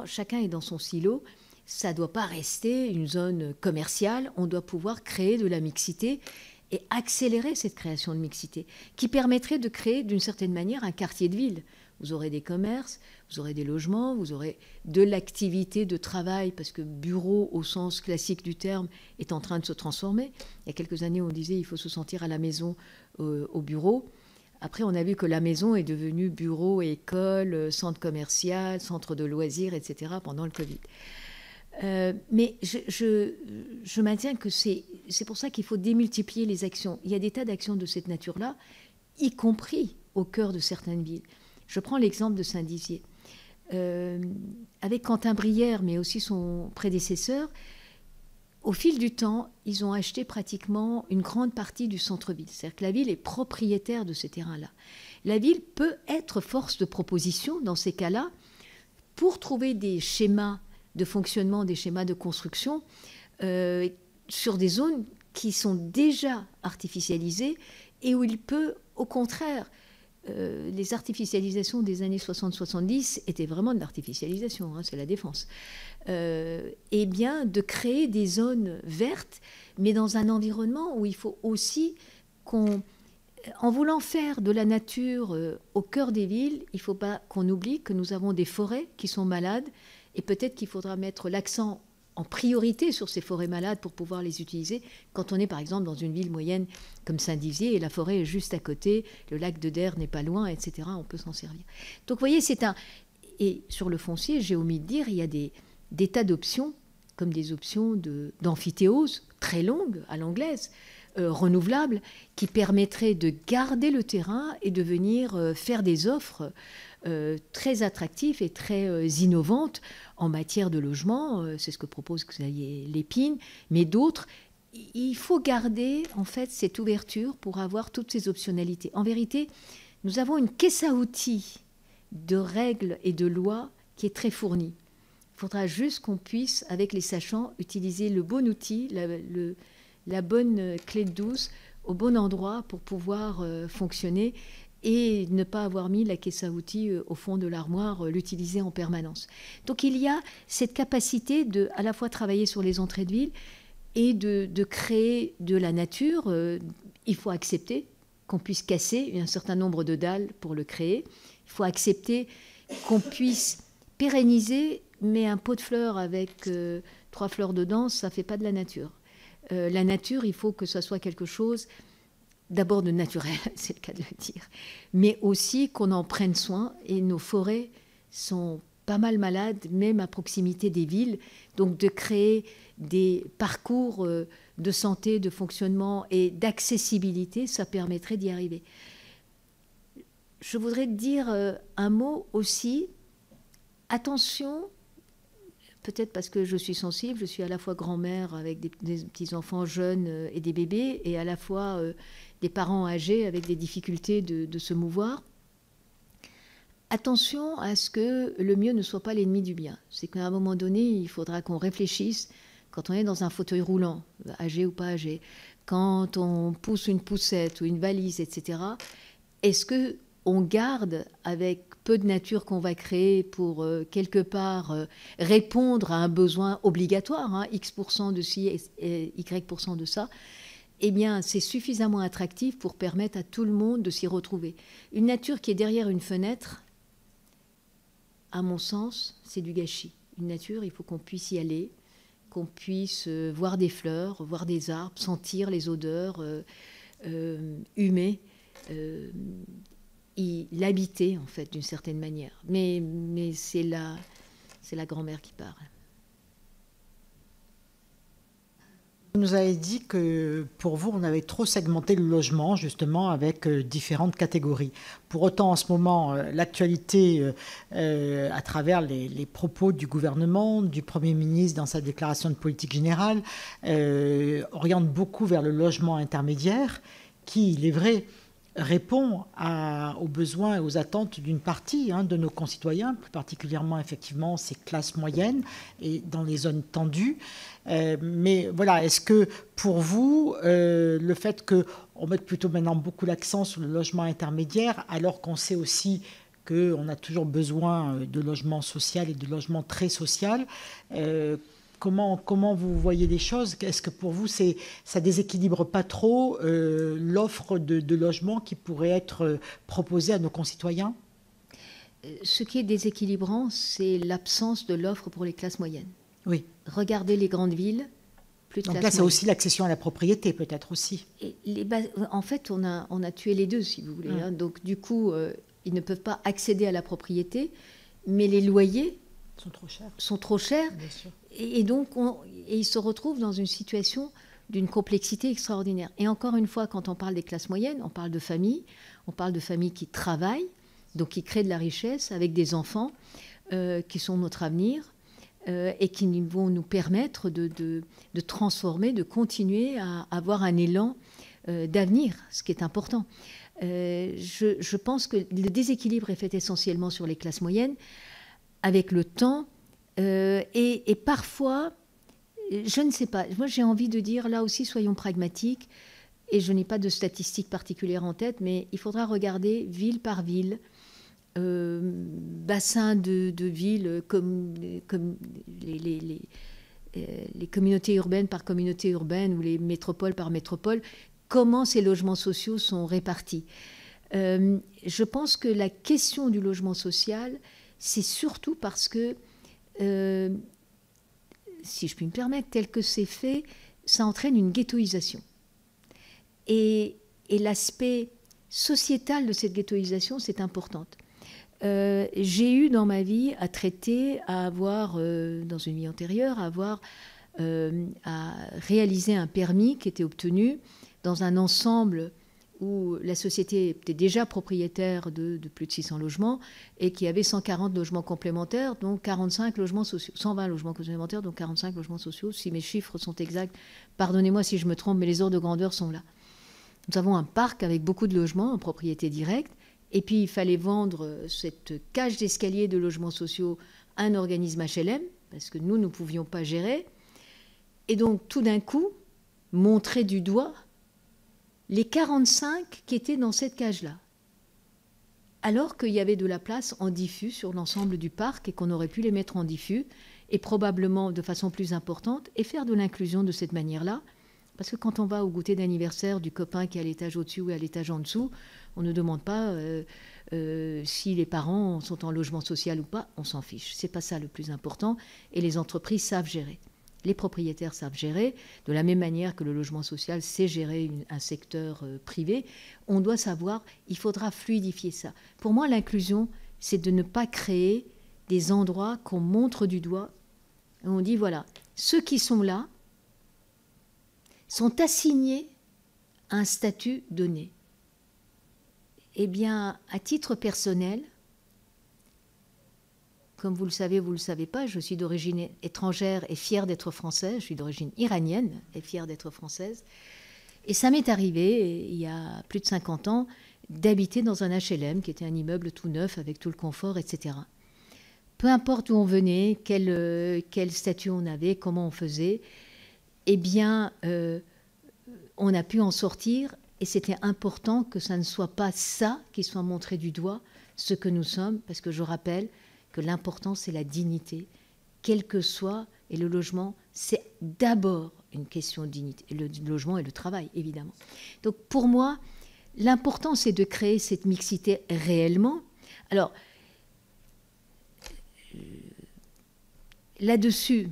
Chacun est dans son silo. Ça ne doit pas rester une zone commerciale. On doit pouvoir créer de la mixité et accélérer cette création de mixité qui permettrait de créer d'une certaine manière un quartier de ville. Vous aurez des commerces, vous aurez des logements, vous aurez de l'activité de travail, parce que bureau au sens classique du terme est en train de se transformer. Il y a quelques années, on disait il faut se sentir à la maison au bureau. Après, on a vu que la maison est devenue bureau, école, centre commercial, centre de loisirs, etc. pendant le Covid. Mais je maintiens que c'est pour ça qu'il faut démultiplier les actions. Il y a des tas d'actions de cette nature-là, y compris au cœur de certaines villes. Je prends l'exemple de Saint-Dizier. Avec Quentin Brière, mais aussi son prédécesseur, au fil du temps, ils ont acheté pratiquement une grande partie du centre-ville. C'est-à-dire que la ville est propriétaire de ces terrains-là. La ville peut être force de proposition dans ces cas-là pour trouver des schémas de fonctionnement, des schémas de construction sur des zones qui sont déjà artificialisées et où il peut, au contraire, les artificialisations des années 60-70 étaient vraiment de l'artificialisation, c'est la Défense, et bien de créer des zones vertes, mais dans un environnement où il faut aussi en voulant faire de la nature au cœur des villes, il ne faut pas qu'on oublie que nous avons des forêts qui sont malades. Et peut-être qu'il faudra mettre l'accent en priorité sur ces forêts malades pour pouvoir les utiliser quand on est par exemple dans une ville moyenne comme Saint-Dizier et la forêt est juste à côté, le lac de Der n'est pas loin, etc. On peut s'en servir. Donc vous voyez, Et sur le foncier, j'ai omis de dire, il y a des tas d'options, comme des options d'amphithéose très longues à l'anglaise, renouvelables, qui permettraient de garder le terrain et de venir faire des offres très attractives et très innovantes en matière de logement. C'est ce que propose Xavier Lépine, mais d'autres. Il faut garder en fait cette ouverture pour avoir toutes ces optionnalités. En vérité, nous avons une caisse à outils de règles et de lois qui est très fournie. Il faudra juste qu'on puisse, avec les sachants, utiliser le bon outil, la bonne clé de 12 au bon endroit pour pouvoir fonctionner et ne pas avoir mis la caisse à outils au fond de l'armoire, l'utiliser en permanence. Donc il y a cette capacité de à la fois travailler sur les entrées de ville et de créer de la nature. Il faut accepter qu'on puisse casser un certain nombre de dalles pour le créer. Il faut accepter qu'on puisse pérenniser, mais un pot de fleurs avec 3 fleurs dedans, ça ne fait pas de la nature. La nature, il faut que ça soit quelque chose d'abord de naturel, c'est le cas de le dire, mais aussi qu'on en prenne soin. Et nos forêts sont pas mal malades, même à proximité des villes. Donc de créer des parcours de santé, de fonctionnement et d'accessibilité, ça permettrait d'y arriver. Je voudrais dire un mot aussi. Attention, peut-être parce que je suis sensible, je suis à la fois grand-mère avec des petits-enfants jeunes et des bébés, et à la fois des parents âgés avec des difficultés de se mouvoir. Attention à ce que le mieux ne soit pas l'ennemi du bien. C'est qu'à un moment donné, il faudra qu'on réfléchisse, quand on est dans un fauteuil roulant, âgé ou pas âgé, quand on pousse une poussette ou une valise, etc., est-ce qu'on garde avec peu de nature qu'on va créer pour, quelque part, répondre à un besoin obligatoire, hein, X% de ci et Y% de ça, eh bien, c'est suffisamment attractif pour permettre à tout le monde de s'y retrouver. Une nature qui est derrière une fenêtre, à mon sens, c'est du gâchis. Une nature, il faut qu'on puisse y aller, qu'on puisse voir des fleurs, voir des arbres, sentir les odeurs, humer, l'habiter, en fait, d'une certaine manière. Mais c'est la grand-mère qui parle. Vous nous avez dit que pour vous, on avait trop segmenté le logement, justement, avec différentes catégories. Pour autant, en ce moment, l'actualité, à travers les propos du gouvernement, du Premier ministre dans sa déclaration de politique générale, oriente beaucoup vers le logement intermédiaire, qui, il est vrai, répond aux besoins et aux attentes d'une partie de nos concitoyens, plus particulièrement, effectivement, ces classes moyennes et dans les zones tendues. Mais voilà, est-ce que pour vous, le fait qu'on mette plutôt maintenant beaucoup l'accent sur le logement intermédiaire, alors qu'on sait aussi qu'on a toujours besoin de logement social et de logement très social, comment vous voyez les choses? Est-ce que pour vous, ça déséquilibre pas trop l'offre de logement qui pourrait être proposée à nos concitoyens? Ce qui est déséquilibrant, c'est l'absence de l'offre pour les classes moyennes. Oui. Regardez les grandes villes, plus de Donc classes là, c'est moyennes. aussi l'accession à la propriété, peut-être aussi. Et en fait, on a tué les deux, si vous voulez. Hein. Donc, du coup, ils ne peuvent pas accéder à la propriété, mais les loyers sont trop chers. Bien sûr. Et donc, ils se retrouvent dans une situation d'une complexité extraordinaire. Et encore une fois, quand on parle des classes moyennes, on parle de familles qui travaillent, donc qui créent de la richesse avec des enfants qui sont notre avenir. Et qui vont nous permettre de transformer, de continuer à avoir un élan d'avenir, ce qui est important. Je pense que le déséquilibre est fait essentiellement sur les classes moyennes, avec le temps, et parfois, je ne sais pas, moi j'ai envie de dire, là aussi, soyons pragmatiques, et je n'ai pas de statistiques particulières en tête, mais il faudra regarder ville par ville, bassins de villes comme les communautés urbaines par communautés urbaines ou les métropoles par métropole, comment ces logements sociaux sont répartis. Je pense que la question du logement social, c'est surtout parce que, si je puis me permettre, tel que c'est fait, ça entraîne une ghettoisation. Et l'aspect sociétal de cette ghettoisation, c'est important. J'ai eu dans ma vie à traiter, à avoir, dans une vie antérieure, à réaliser un permis qui était obtenu dans un ensemble où la société était déjà propriétaire de plus de 600 logements et qui avait 140 logements complémentaires, donc 45 logements sociaux, 120 logements complémentaires, donc 45 logements sociaux. Si mes chiffres sont exacts, pardonnez-moi si je me trompe, mais les ordres de grandeur sont là. Nous avons un parc avec beaucoup de logements en propriété directe. Et puis, il fallait vendre cette cage d'escalier de logements sociaux à un organisme HLM, parce que nous ne pouvions pas gérer. Et donc, tout d'un coup, montrer du doigt les 45 qui étaient dans cette cage-là. Alors qu'il y avait de la place en diffus sur l'ensemble du parc et qu'on aurait pu les mettre en diffus, et probablement de façon plus importante, et faire de l'inclusion de cette manière-là. Parce que quand on va au goûter d'anniversaire du copain qui est à l'étage au-dessus ou à l'étage en dessous, on ne demande pas si les parents sont en logement social ou pas, on s'en fiche. C'est pas ça le plus important. Et les entreprises savent gérer. Les propriétaires savent gérer. De la même manière que le logement social sait gérer un secteur privé, on doit savoir, il faudra fluidifier ça. Pour moi, l'inclusion, c'est de ne pas créer des endroits qu'on montre du doigt. Et on dit, voilà, ceux qui sont là sont assignés à un statut donné. Eh bien, à titre personnel, comme vous le savez pas, je suis d'origine étrangère et fière d'être française. Je suis d'origine iranienne et fière d'être française. Et ça m'est arrivé, il y a plus de 50 ans, d'habiter dans un HLM, qui était un immeuble tout neuf, avec tout le confort, etc. Peu importe où on venait, quel statut on avait, comment on faisait, eh bien, on a pu en sortir. Et c'était important que ça ne soit pas ça qui soit montré du doigt, ce que nous sommes, parce que je rappelle que l'important, c'est la dignité, quel que soit, et le logement, c'est d'abord une question de dignité. Le logement et le travail, évidemment. Donc pour moi, l'important, c'est de créer cette mixité réellement. Alors, là-dessus,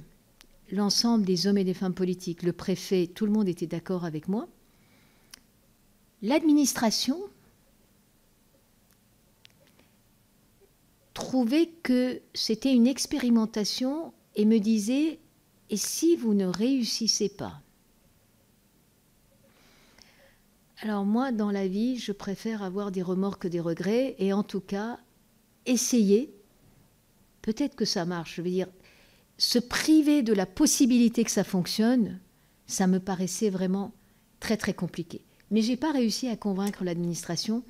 l'ensemble des hommes et des femmes politiques, le préfet, tout le monde était d'accord avec moi. L'administration trouvait que c'était une expérimentation et me disait « Et si vous ne réussissez pas ?» Alors moi, dans la vie, je préfère avoir des remords que des regrets et en tout cas, essayer. Peut-être que ça marche. Je veux dire, se priver de la possibilité que ça fonctionne, ça me paraissait vraiment très très compliqué. Mais je n'ai pas réussi à convaincre l'administration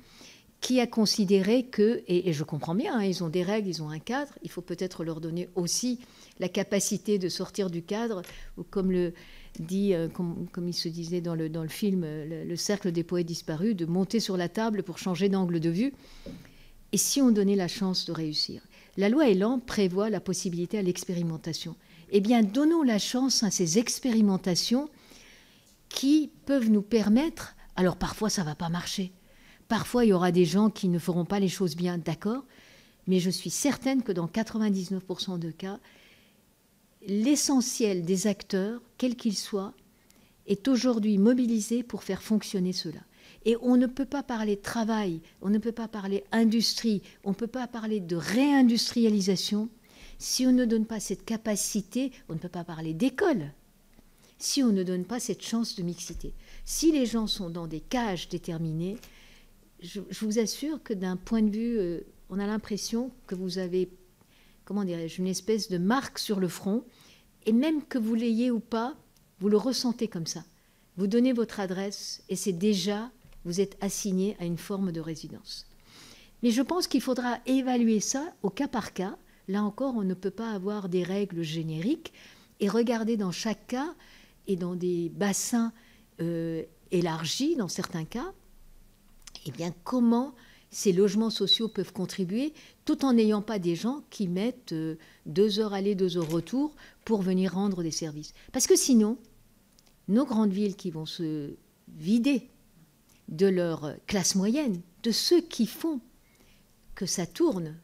qui a considéré que, et je comprends bien, hein, ils ont des règles, ils ont un cadre, il faut peut-être leur donner aussi la capacité de sortir du cadre, ou comme le dit, comme il se disait dans le film, le cercle des poètes disparus, de monter sur la table pour changer d'angle de vue. Et si on donnait la chance de réussir? La loi Elan prévoit la possibilité à l'expérimentation. Eh bien, donnons la chance à ces expérimentations qui peuvent nous permettre... Alors, parfois, ça ne va pas marcher. Parfois, il y aura des gens qui ne feront pas les choses bien, d'accord, mais je suis certaine que dans 99% de cas, l'essentiel des acteurs, quels qu'ils soient, est aujourd'hui mobilisé pour faire fonctionner cela. Et on ne peut pas parler travail, on ne peut pas parler industrie, on ne peut pas parler de réindustrialisation si on ne donne pas cette capacité, on ne peut pas parler d'école, si on ne donne pas cette chance de mixité. Si les gens sont dans des cages déterminées, je vous assure que d'un point de vue, on a l'impression que vous avez, comment dirais-je, une espèce de marque sur le front, et même que vous l'ayez ou pas, vous le ressentez comme ça. Vous donnez votre adresse et c'est déjà, vous êtes assigné à une forme de résidence. Mais je pense qu'il faudra évaluer ça au cas par cas. Là encore, on ne peut pas avoir des règles génériques et regarder dans chaque cas et dans des bassins élargis, dans certains cas, eh bien, comment ces logements sociaux peuvent contribuer tout en n'ayant pas des gens qui mettent 2 heures aller, 2 heures retour pour venir rendre des services. Parce que sinon, nos grandes villes qui vont se vider de leur classe moyenne, de ceux qui font que ça tourne,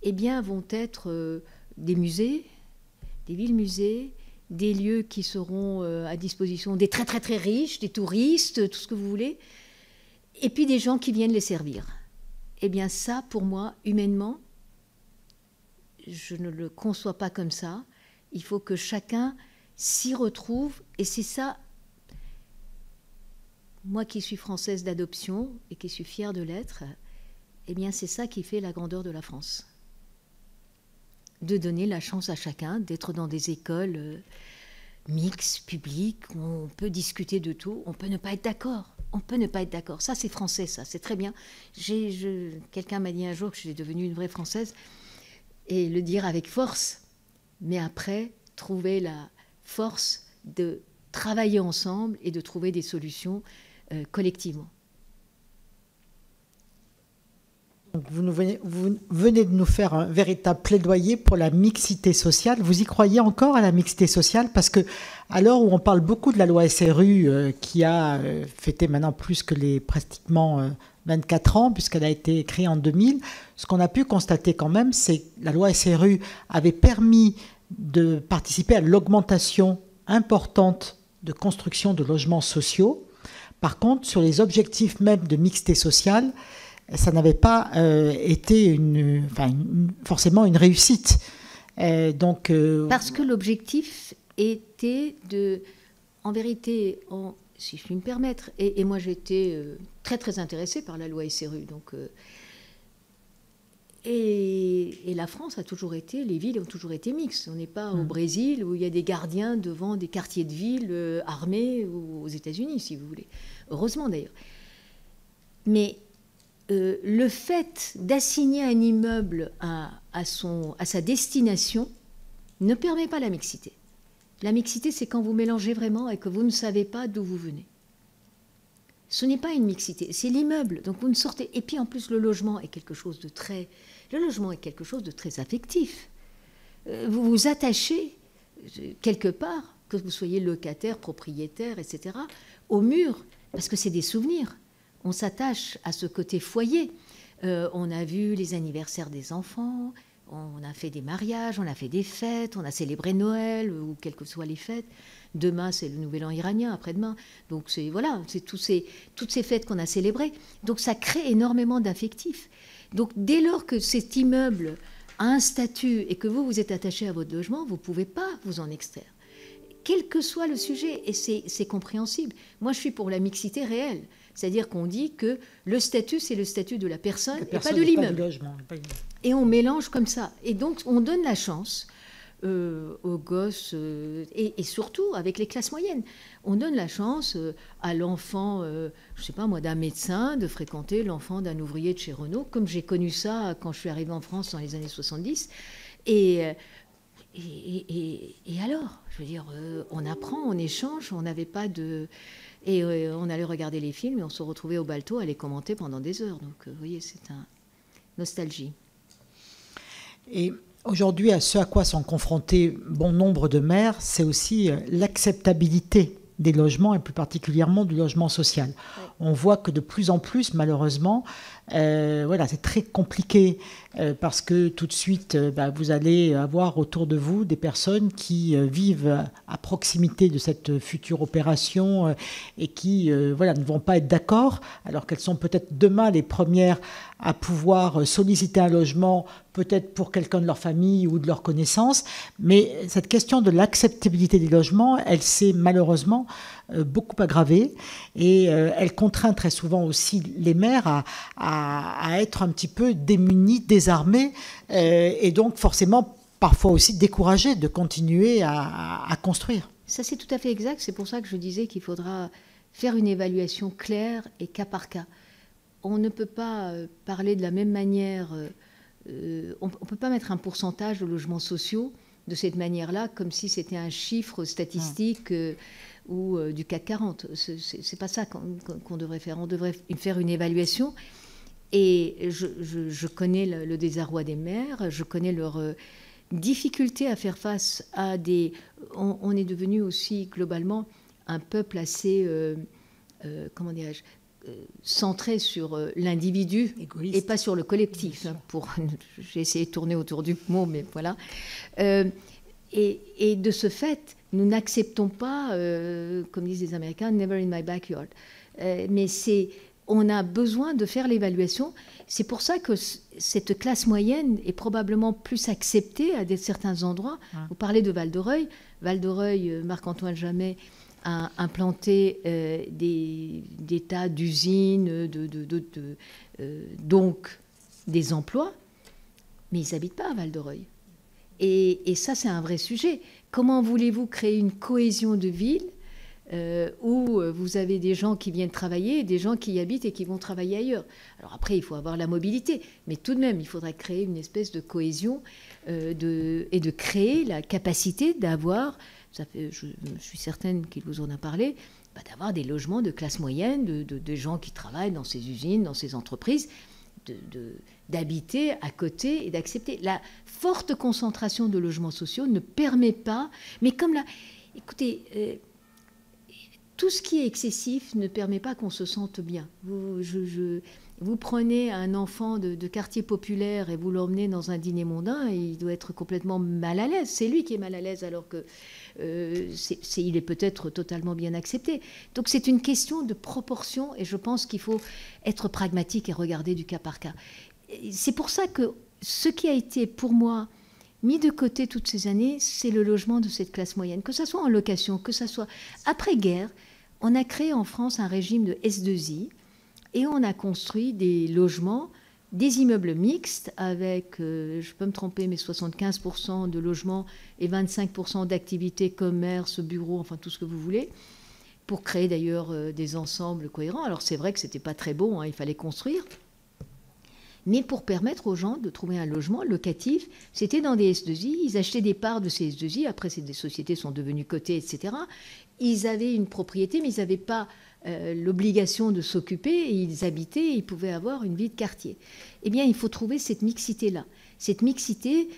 eh bien, vont être des musées, des villes-musées, des lieux qui seront à disposition des très très très riches, des touristes, tout ce que vous voulez, et puis des gens qui viennent les servir. Eh bien ça, pour moi, humainement, je ne le conçois pas comme ça. Il faut que chacun s'y retrouve, et c'est ça, moi qui suis française d'adoption et qui suis fière de l'être, eh bien c'est ça qui fait la grandeur de la France. De donner la chance à chacun d'être dans des écoles mixtes, publiques, où on peut discuter de tout, on peut ne pas être d'accord. On peut ne pas être d'accord. Ça, c'est français, ça, c'est très bien. Quelqu'un m'a dit un jour que j'étais devenue une vraie Française, et le dire avec force, mais après, trouver la force de travailler ensemble et de trouver des solutions collectivement. Donc vous venez de nous faire un véritable plaidoyer pour la mixité sociale. Vous y croyez encore à la mixité sociale? Parce que à l'heure où on parle beaucoup de la loi SRU qui a fêté maintenant plus que les pratiquement 24 ans, puisqu'elle a été créée en 2000, ce qu'on a pu constater quand même, c'est que la loi SRU avait permis de participer à l'augmentation importante de construction de logements sociaux. Par contre, sur les objectifs même de mixité sociale, ça n'avait pas été forcément une réussite. Parce que l'objectif était de, en vérité, si je puis me permettre, et moi j'étais très très intéressée par la loi SRU, donc, et la France a toujours été, les villes ont toujours été mixtes. On n'est pas au Brésil où il y a des gardiens devant des quartiers de ville armés, ou aux États-Unis, si vous voulez. Heureusement d'ailleurs. Mais le fait d'assigner un immeuble à sa destination ne permet pas la mixité. La mixité, c'est quand vous mélangez vraiment et que vous ne savez pas d'où vous venez. Ce n'est pas une mixité, c'est l'immeuble. Donc vous ne sortez. Et puis en plus, le logement est quelque chose de très affectif. Vous vous attachez quelque part, que vous soyez locataire, propriétaire, etc., au mur, parce que c'est des souvenirs. On s'attache à ce côté foyer. On a vu les anniversaires des enfants, on a fait des mariages, on a fait des fêtes, on a célébré Noël, ou quelles que soient les fêtes. Demain, c'est le Nouvel An iranien, après-demain. Donc, c'est toutes ces fêtes qu'on a célébrées. Donc, ça crée énormément d'affectifs. Donc, dès lors que cet immeuble a un statut et que vous êtes attaché à votre logement, vous ne pouvez pas vous en extraire. Quel que soit le sujet, et c'est compréhensible. Moi, je suis pour la mixité réelle. C'est-à-dire qu'on dit que le statut, c'est le statut de la personne et pas de l'immeuble. Et on mélange comme ça. Et donc, on donne la chance aux gosses, et surtout avec les classes moyennes. On donne la chance à l'enfant, je ne sais pas moi, d'un médecin, de fréquenter l'enfant d'un ouvrier de chez Renault, comme j'ai connu ça quand je suis arrivée en France dans les années 70. Et alors, je veux dire, on apprend, on échange, on n'avait pas de... Et on allait regarder les films et on se retrouvait au balto à les commenter pendant des heures. Donc, vous voyez, c'est un nostalgie. Et aujourd'hui, à ce à quoi sont confrontés bon nombre de maires, c'est aussi l'acceptabilité des logements et plus particulièrement du logement social. Ouais. On voit que de plus en plus, malheureusement, c'est très compliqué parce que tout de suite, vous allez avoir autour de vous des personnes qui vivent à proximité de cette future opération et qui ne vont pas être d'accord, alors qu'elles sont peut-être demain les premières à pouvoir solliciter un logement, peut-être pour quelqu'un de leur famille ou de leur connaissance. Mais cette question de l'acceptabilité des logements, elle s'est malheureusement beaucoup aggravée et elle contraint très souvent aussi les maires à être un petit peu démunis, désarmés et donc forcément parfois aussi découragés de continuer à construire. Ça c'est tout à fait exact, c'est pour ça que je disais qu'il faudra faire une évaluation claire et cas par cas. On ne peut pas parler de la même manière, on ne peut pas mettre un pourcentage de logements sociaux de cette manière-là, comme si c'était un chiffre statistique ou du CAC 40. C'est pas ça qu'on devrait faire. On devrait faire une évaluation. Et je connais le désarroi des maires, je connais leur difficulté à faire face à des... On est devenu aussi globalement un peuple assez, comment dirais-je, centré sur l'individu et pas sur le collectif. J'ai essayé de tourner autour du mot, mais voilà. Et de ce fait, nous n'acceptons pas, comme disent les Américains, « never in my backyard ». Mais on a besoin de faire l'évaluation. C'est pour ça que cette classe moyenne est probablement plus acceptée à certains endroits. Vous parlez de Val-d'Oreuil. Val-d'Oreuil, Marc-Antoine Jamet a implanté des tas d'usines, donc des emplois, mais ils n'habitent pas à Val-d'Oreuil. Et ça, c'est un vrai sujet. Comment voulez-vous créer une cohésion de ville où vous avez des gens qui viennent travailler et des gens qui y habitent et qui vont travailler ailleurs? Alors après, il faut avoir la mobilité, mais tout de même, il faudrait créer une espèce de cohésion et de créer la capacité d'avoir... je suis certaine qu'il vous en a parlé, d'avoir des logements de classe moyenne, de gens qui travaillent dans ces usines, dans ces entreprises, d'habiter à côté et d'accepter. La forte concentration de logements sociaux ne permet pas, mais comme là, écoutez, tout ce qui est excessif ne permet pas qu'on se sente bien. Vous prenez un enfant de quartier populaire et vous l'emmenez dans un dîner mondain, et il doit être complètement mal à l'aise. C'est lui qui est mal à l'aise alors que il est peut-être totalement bien accepté. Donc c'est une question de proportion et je pense qu'il faut être pragmatique et regarder du cas par cas. C'est pour ça que ce qui a été pour moi mis de côté toutes ces années, c'est le logement de cette classe moyenne. Que ça soit en location, que ça soit après-guerre, on a créé en France un régime de S2I et on a construit des logements, des immeubles mixtes avec, je peux me tromper, mais 75% de logements et 25% d'activités, commerce, bureaux, enfin tout ce que vous voulez, pour créer d'ailleurs des ensembles cohérents. Alors c'est vrai que ce n'était pas très beau, il fallait construire. mais pour permettre aux gens de trouver un logement locatif. C'était dans des S2I, ils achetaient des parts de ces S2I, après des sociétés sont devenues cotées, etc. Ils avaient une propriété, mais ils n'avaient pas l'obligation de s'occuper, ils habitaient, ils pouvaient avoir une vie de quartier. Eh bien, il faut trouver cette mixité-là. Cette mixité,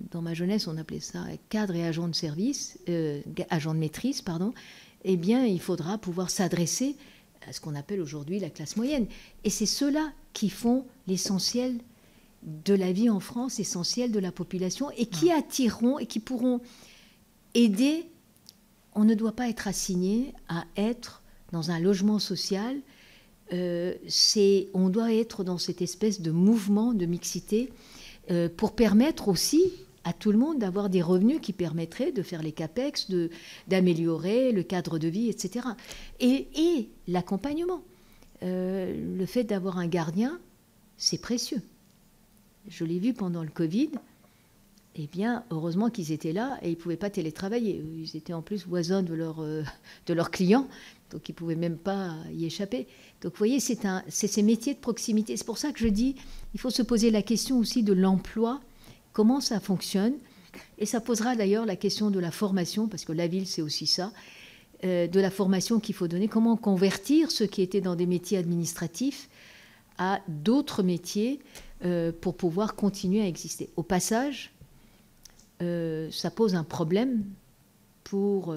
dans ma jeunesse, on appelait ça cadre et agent de service, agent de maîtrise, pardon. Eh bien, il faudra pouvoir s'adresser à ce qu'on appelle aujourd'hui la classe moyenne. Et c'est ceux-là qui font l'essentiel de la vie en France, essentiel de la population, et qui attireront et qui pourront aider. On ne doit pas être assigné à être dans un logement social. On doit être dans cette espèce de mouvement de mixité pour permettre aussi à tout le monde d'avoir des revenus qui permettraient de faire les CAPEX, d'améliorer le cadre de vie, etc. Et l'accompagnement. Le fait d'avoir un gardien, c'est précieux. Je l'ai vu pendant le Covid. Eh bien, heureusement qu'ils étaient là et ils ne pouvaient pas télétravailler. Ils étaient en plus voisins de leurs clients, donc ils ne pouvaient même pas y échapper. Donc vous voyez, c'est ces métiers de proximité. C'est pour ça que je dis, il faut se poser la question aussi de l'emploi, comment ça fonctionne. Et ça posera d'ailleurs la question de la formation, parce que la ville, c'est aussi ça, de la formation qu'il faut donner, comment convertir ceux qui étaient dans des métiers administratifs à d'autres métiers pour pouvoir continuer à exister. Au passage, ça pose un problème pour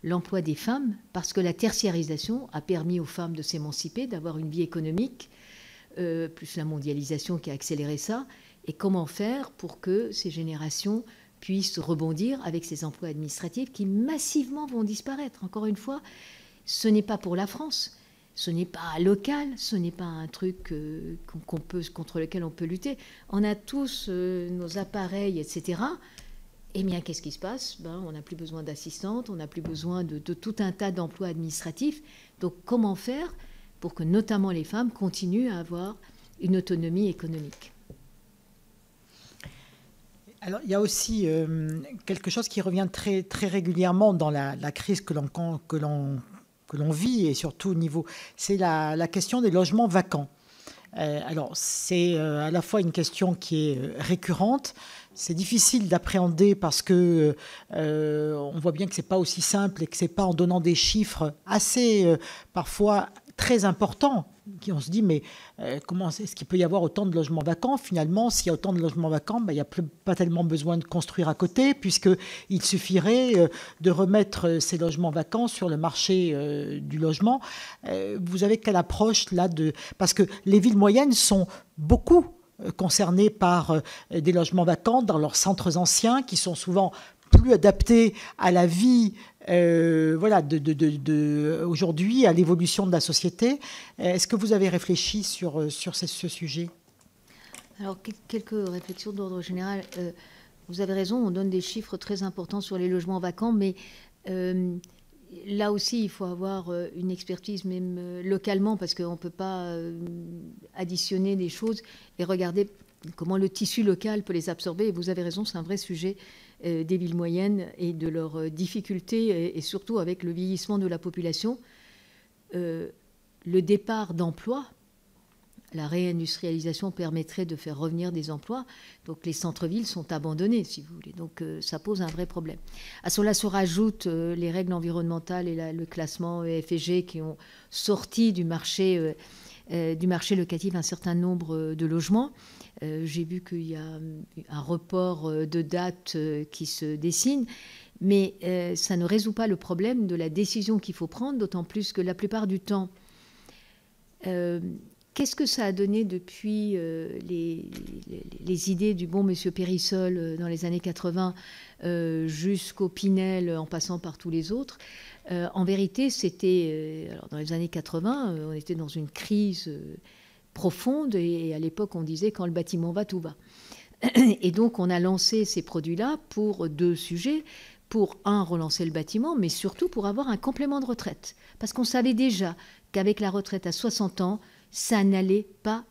l'emploi des femmes, parce que la tertiarisation a permis aux femmes de s'émanciper, d'avoir une vie économique, plus la mondialisation qui a accéléré ça. Et comment faire pour que ces générations puissent rebondir avec ces emplois administratifs qui massivement vont disparaître. Encore une fois, ce n'est pas pour la France, ce n'est pas local, ce n'est pas un truc contre lequel on peut lutter. On a tous nos appareils, etc. Eh bien, qu'est-ce qui se passe ? On n'a plus besoin d'assistantes, on n'a plus besoin de tout un tas d'emplois administratifs. Donc, comment faire pour que notamment les femmes continuent à avoir une autonomie économique ? Alors, il y a aussi quelque chose qui revient très, très régulièrement dans la crise que l'on vit, et surtout au niveau, c'est la question des logements vacants. Alors, c'est à la fois une question qui est récurrente. C'est difficile d'appréhender parce que on voit bien que c'est pas aussi simple et que c'est pas en donnant des chiffres assez parfois très importants on se dit mais comment est-ce qu'il peut y avoir autant de logements vacants ? Finalement, s'il y a autant de logements vacants, il n'y a pas tellement besoin de construire à côté, puisqu'il suffirait de remettre ces logements vacants sur le marché du logement. Vous avez quelle approche là parce que les villes moyennes sont beaucoup concernées par des logements vacants dans leurs centres anciens qui sont souvent plus adaptés à la vie aujourd'hui, à l'évolution de la société. Est-ce que vous avez réfléchi sur ce sujet ? Alors, quelques réflexions d'ordre général. Vous avez raison, on donne des chiffres très importants sur les logements vacants, mais là aussi, il faut avoir une expertise même localement, parce qu'on ne peut pas additionner des choses et regarder comment le tissu local peut les absorber. Et vous avez raison, c'est un vrai sujet des villes moyennes et de leurs difficultés, et surtout avec le vieillissement de la population. Le départ d'emplois, la réindustrialisation permettrait de faire revenir des emplois. Donc les centres-villes sont abandonnés, si vous voulez. Donc ça pose un vrai problème. À cela se rajoutent les règles environnementales et le classement E, F et G qui ont sorti du marché locatif un certain nombre de logements. J'ai vu qu'il y a un report de date qui se dessine, mais ça ne résout pas le problème de la décision qu'il faut prendre, d'autant plus que la plupart du temps, qu'est-ce que ça a donné depuis les idées du bon monsieur Périssol dans les années 80 jusqu'au Pinel, en passant par tous les autres ? En vérité, c'était... alors dans les années 80, on était dans une crise profonde, et à l'époque, on disait « quand le bâtiment va, tout va ». Et donc, on a lancé ces produits-là pour deux sujets. Pour, relancer le bâtiment, mais surtout pour avoir un complément de retraite. Parce qu'on savait déjà qu'avec la retraite à 60 ans, ça n'allait pas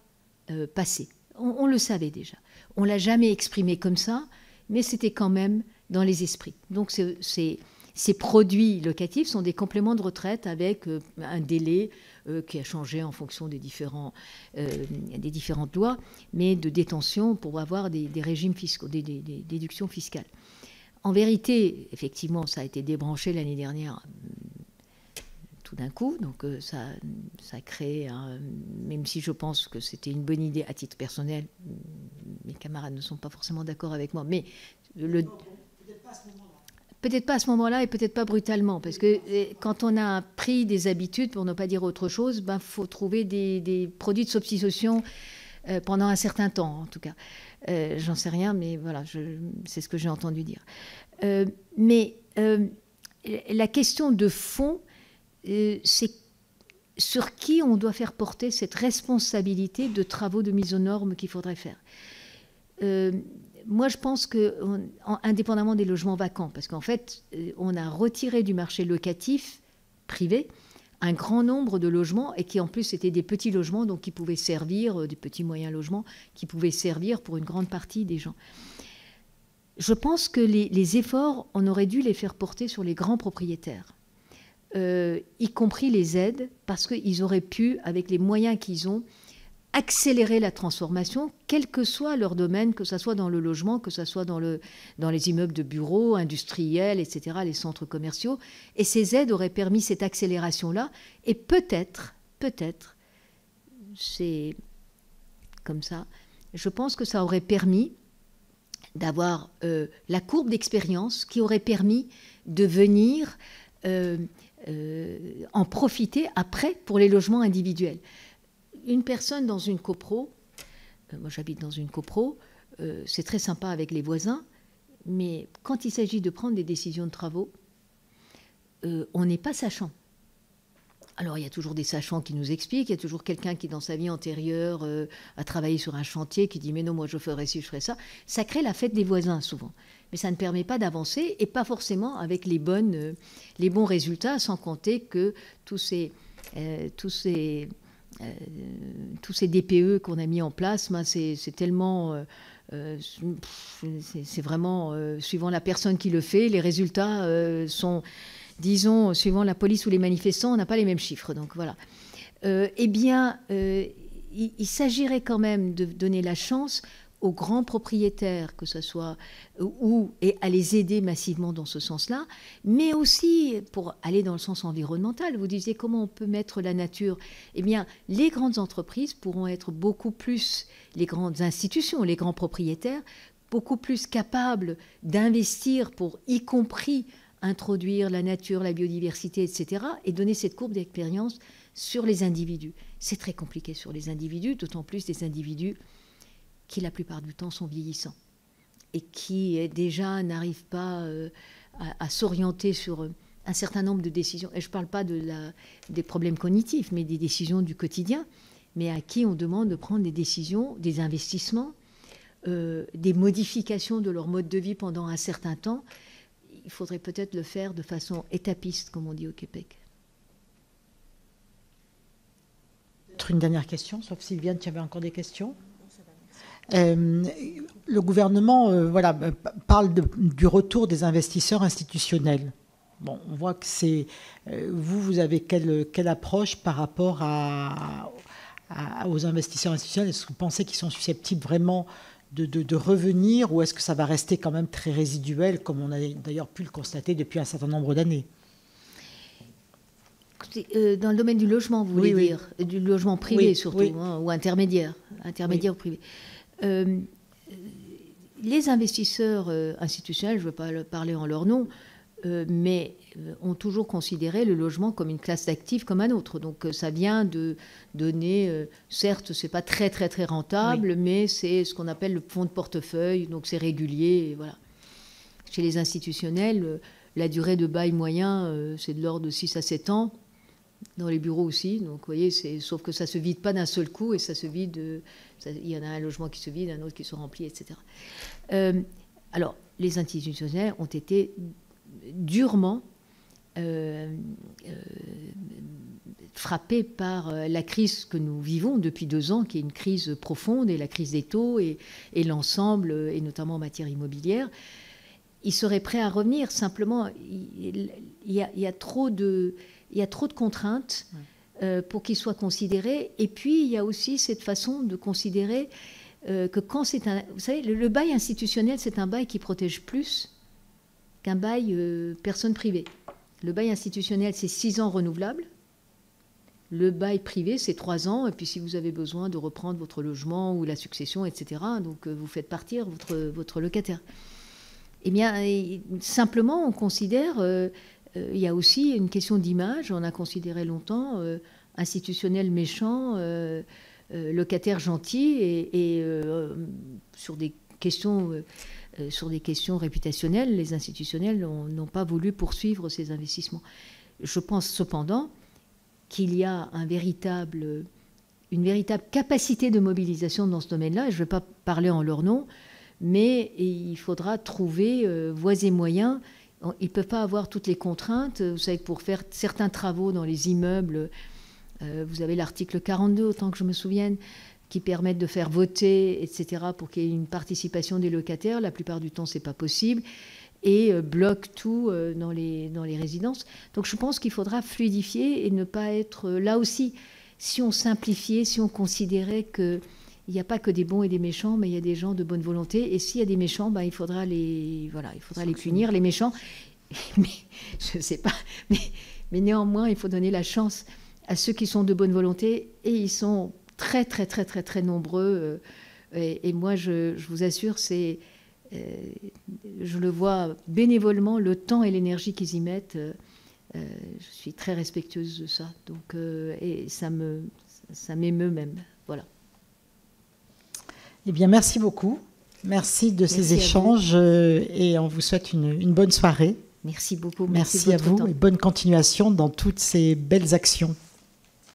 passer. On le savait déjà. On ne l'a jamais exprimé comme ça, mais c'était quand même dans les esprits. Donc ces produits locatifs sont des compléments de retraite avec un délai qui a changé en fonction des différentes lois, mais de détention pour avoir des régimes fiscaux, des déductions fiscales. En vérité, effectivement, ça a été débranché l'année dernière tout d'un coup, donc ça a créé, même si je pense que c'était une bonne idée à titre personnel, mes camarades ne sont pas forcément d'accord avec moi, mais peut-être pas à ce moment-là et peut-être pas brutalement, parce que quand on a pris des habitudes, pour ne pas dire autre chose, ben, faut trouver des produits de substitution pendant un certain temps, en tout cas. J'en sais rien, mais voilà, c'est ce que j'ai entendu dire. Mais la question de fond, c'est sur qui on doit faire porter cette responsabilité de travaux de mise aux normes qu'il faudrait faire. Moi, je pense que, indépendamment des logements vacants, parce qu'en fait, on a retiré du marché locatif privé un grand nombre de logements, et qui en plus étaient des petits logements, donc qui pouvaient servir, des petits moyens logements, qui pouvaient servir pour une grande partie des gens. Je pense que les efforts, on aurait dû les faire porter sur les grands propriétaires, y compris les aides, parce qu'ils auraient pu, avec les moyens qu'ils ont, accélérer la transformation, quel que soit leur domaine, que ce soit dans le logement, que ce soit dans les immeubles de bureaux, industriels, etc., les centres commerciaux. Et ces aides auraient permis cette accélération-là. Et peut-être, c'est comme ça, je pense que ça aurait permis d'avoir la courbe d'expérience qui aurait permis de venir en profiter après pour les logements individuels. Une personne dans une copro, moi j'habite dans une copro, c'est très sympa avec les voisins, mais quand il s'agit de prendre des décisions de travaux, on n'est pas sachant. Alors il y a toujours des sachants qui nous expliquent, il y a toujours quelqu'un qui dans sa vie antérieure a travaillé sur un chantier, qui dit mais non, moi je ferais ci, je ferais ça. Ça crée la fête des voisins souvent, mais ça ne permet pas d'avancer, et pas forcément avec les bons résultats, sans compter que tous ces DPE qu'on a mis en place, ben c'est tellement, c'est vraiment, suivant la personne qui le fait, les résultats sont, disons, suivant la police ou les manifestants, on n'a pas les mêmes chiffres. Donc voilà. Eh bien, il s'agirait quand même de donner la chance aux grands propriétaires, que ce soit, et à les aider massivement dans ce sens-là, mais aussi pour aller dans le sens environnemental. Vous disiez comment on peut mettre la nature. Eh bien, les grandes entreprises pourront être beaucoup plus, les grandes institutions, les grands propriétaires, beaucoup plus capables d'investir pour, y compris, introduire la nature, la biodiversité, etc., et donner cette courbe d'expérience sur les individus. C'est très compliqué sur les individus, d'autant plus des individus qui la plupart du temps sont vieillissants et qui déjà n'arrivent pas à s'orienter sur un certain nombre de décisions. Et je ne parle pas des problèmes cognitifs, mais des décisions du quotidien, mais à qui on demande de prendre des décisions, des investissements, des modifications de leur mode de vie pendant un certain temps. Il faudrait peut-être le faire de façon étapiste, comme on dit au Québec. Peut-être une dernière question, sauf Sylviane, tu avais encore des questions ? Le gouvernement parle du retour des investisseurs institutionnels. Bon, on voit que c'est... vous avez quelle approche par rapport aux investisseurs institutionnels ? Est-ce que vous pensez qu'ils sont susceptibles vraiment de revenir, ou est-ce que ça va rester quand même très résiduel, comme on a d'ailleurs pu le constater depuis un certain nombre d'années ? Dans le domaine du logement, vous voulez dire, du logement privé surtout, hein, ou intermédiaire ou privé. Les investisseurs institutionnels, je ne veux pas parler en leur nom, mais ont toujours considéré le logement comme une classe d'actifs comme un autre. Donc ça vient de donner, certes, ce n'est pas très très très rentable, mais c'est ce qu'on appelle le fonds de portefeuille, donc c'est régulier. Et voilà. Chez les institutionnels, la durée de bail moyen, c'est de l'ordre de 6 à 7 ans. Dans les bureaux aussi, donc vous voyez, sauf que ça ne se vide pas d'un seul coup, et ça se vide, il y en a un logement qui se vide, un autre qui se remplit, etc. Alors, les institutionnels ont été durement frappés par la crise que nous vivons depuis 2 ans, qui est une crise profonde, et la crise des taux, et l'ensemble, et notamment en matière immobilière. il serait prêt à revenir. Simplement, il y a trop de contraintes pour qu'il soit considéré. Et puis, il y a aussi cette façon de considérer que quand c'est un... Vous savez, le bail institutionnel, c'est un bail qui protège plus qu'un bail personne privée. Le bail institutionnel, c'est 6 ans renouvelables. Le bail privé, c'est 3 ans. Et puis, si vous avez besoin de reprendre votre logement ou la succession, etc., donc vous faites partir votre locataire. Eh bien, simplement, on considère... il y a aussi une question d'image. On a considéré longtemps institutionnel méchant, locataire gentil, et sur des questions réputationnelles, les institutionnels n'ont pas voulu poursuivre ces investissements. Je pense cependant qu'il y a une véritable capacité de mobilisation dans ce domaine-là, et je ne vais pas parler en leur nom, mais il faudra trouver voies et moyens. Ils ne peuvent pas avoir toutes les contraintes. Vous savez que pour faire certains travaux dans les immeubles, vous avez l'article 42, autant que je me souvienne, qui permettent de faire voter, etc., pour qu'il y ait une participation des locataires. La plupart du temps, ce n'est pas possible. Et bloque tout dans les résidences. Donc je pense qu'il faudra fluidifier et ne pas être... Là aussi, si on simplifiait, si on considérait qu'il n'y a pas que des bons et des méchants, mais il y a des gens de bonne volonté. Et s'il y a des méchants, il faudra les punir, les méchants. Mais je ne sais pas. Mais néanmoins, il faut donner la chance à ceux qui sont de bonne volonté. Et ils sont très, très, très, très, très nombreux. Et moi, je vous assure, je le vois bénévolement, le temps et l'énergie qu'ils y mettent. Je suis très respectueuse de ça. Donc, et ça m'émeut même. Voilà. Eh bien, merci beaucoup. Merci de ces échanges et on vous souhaite une bonne soirée. Merci beaucoup. Merci à vous et bonne continuation dans toutes ces belles actions.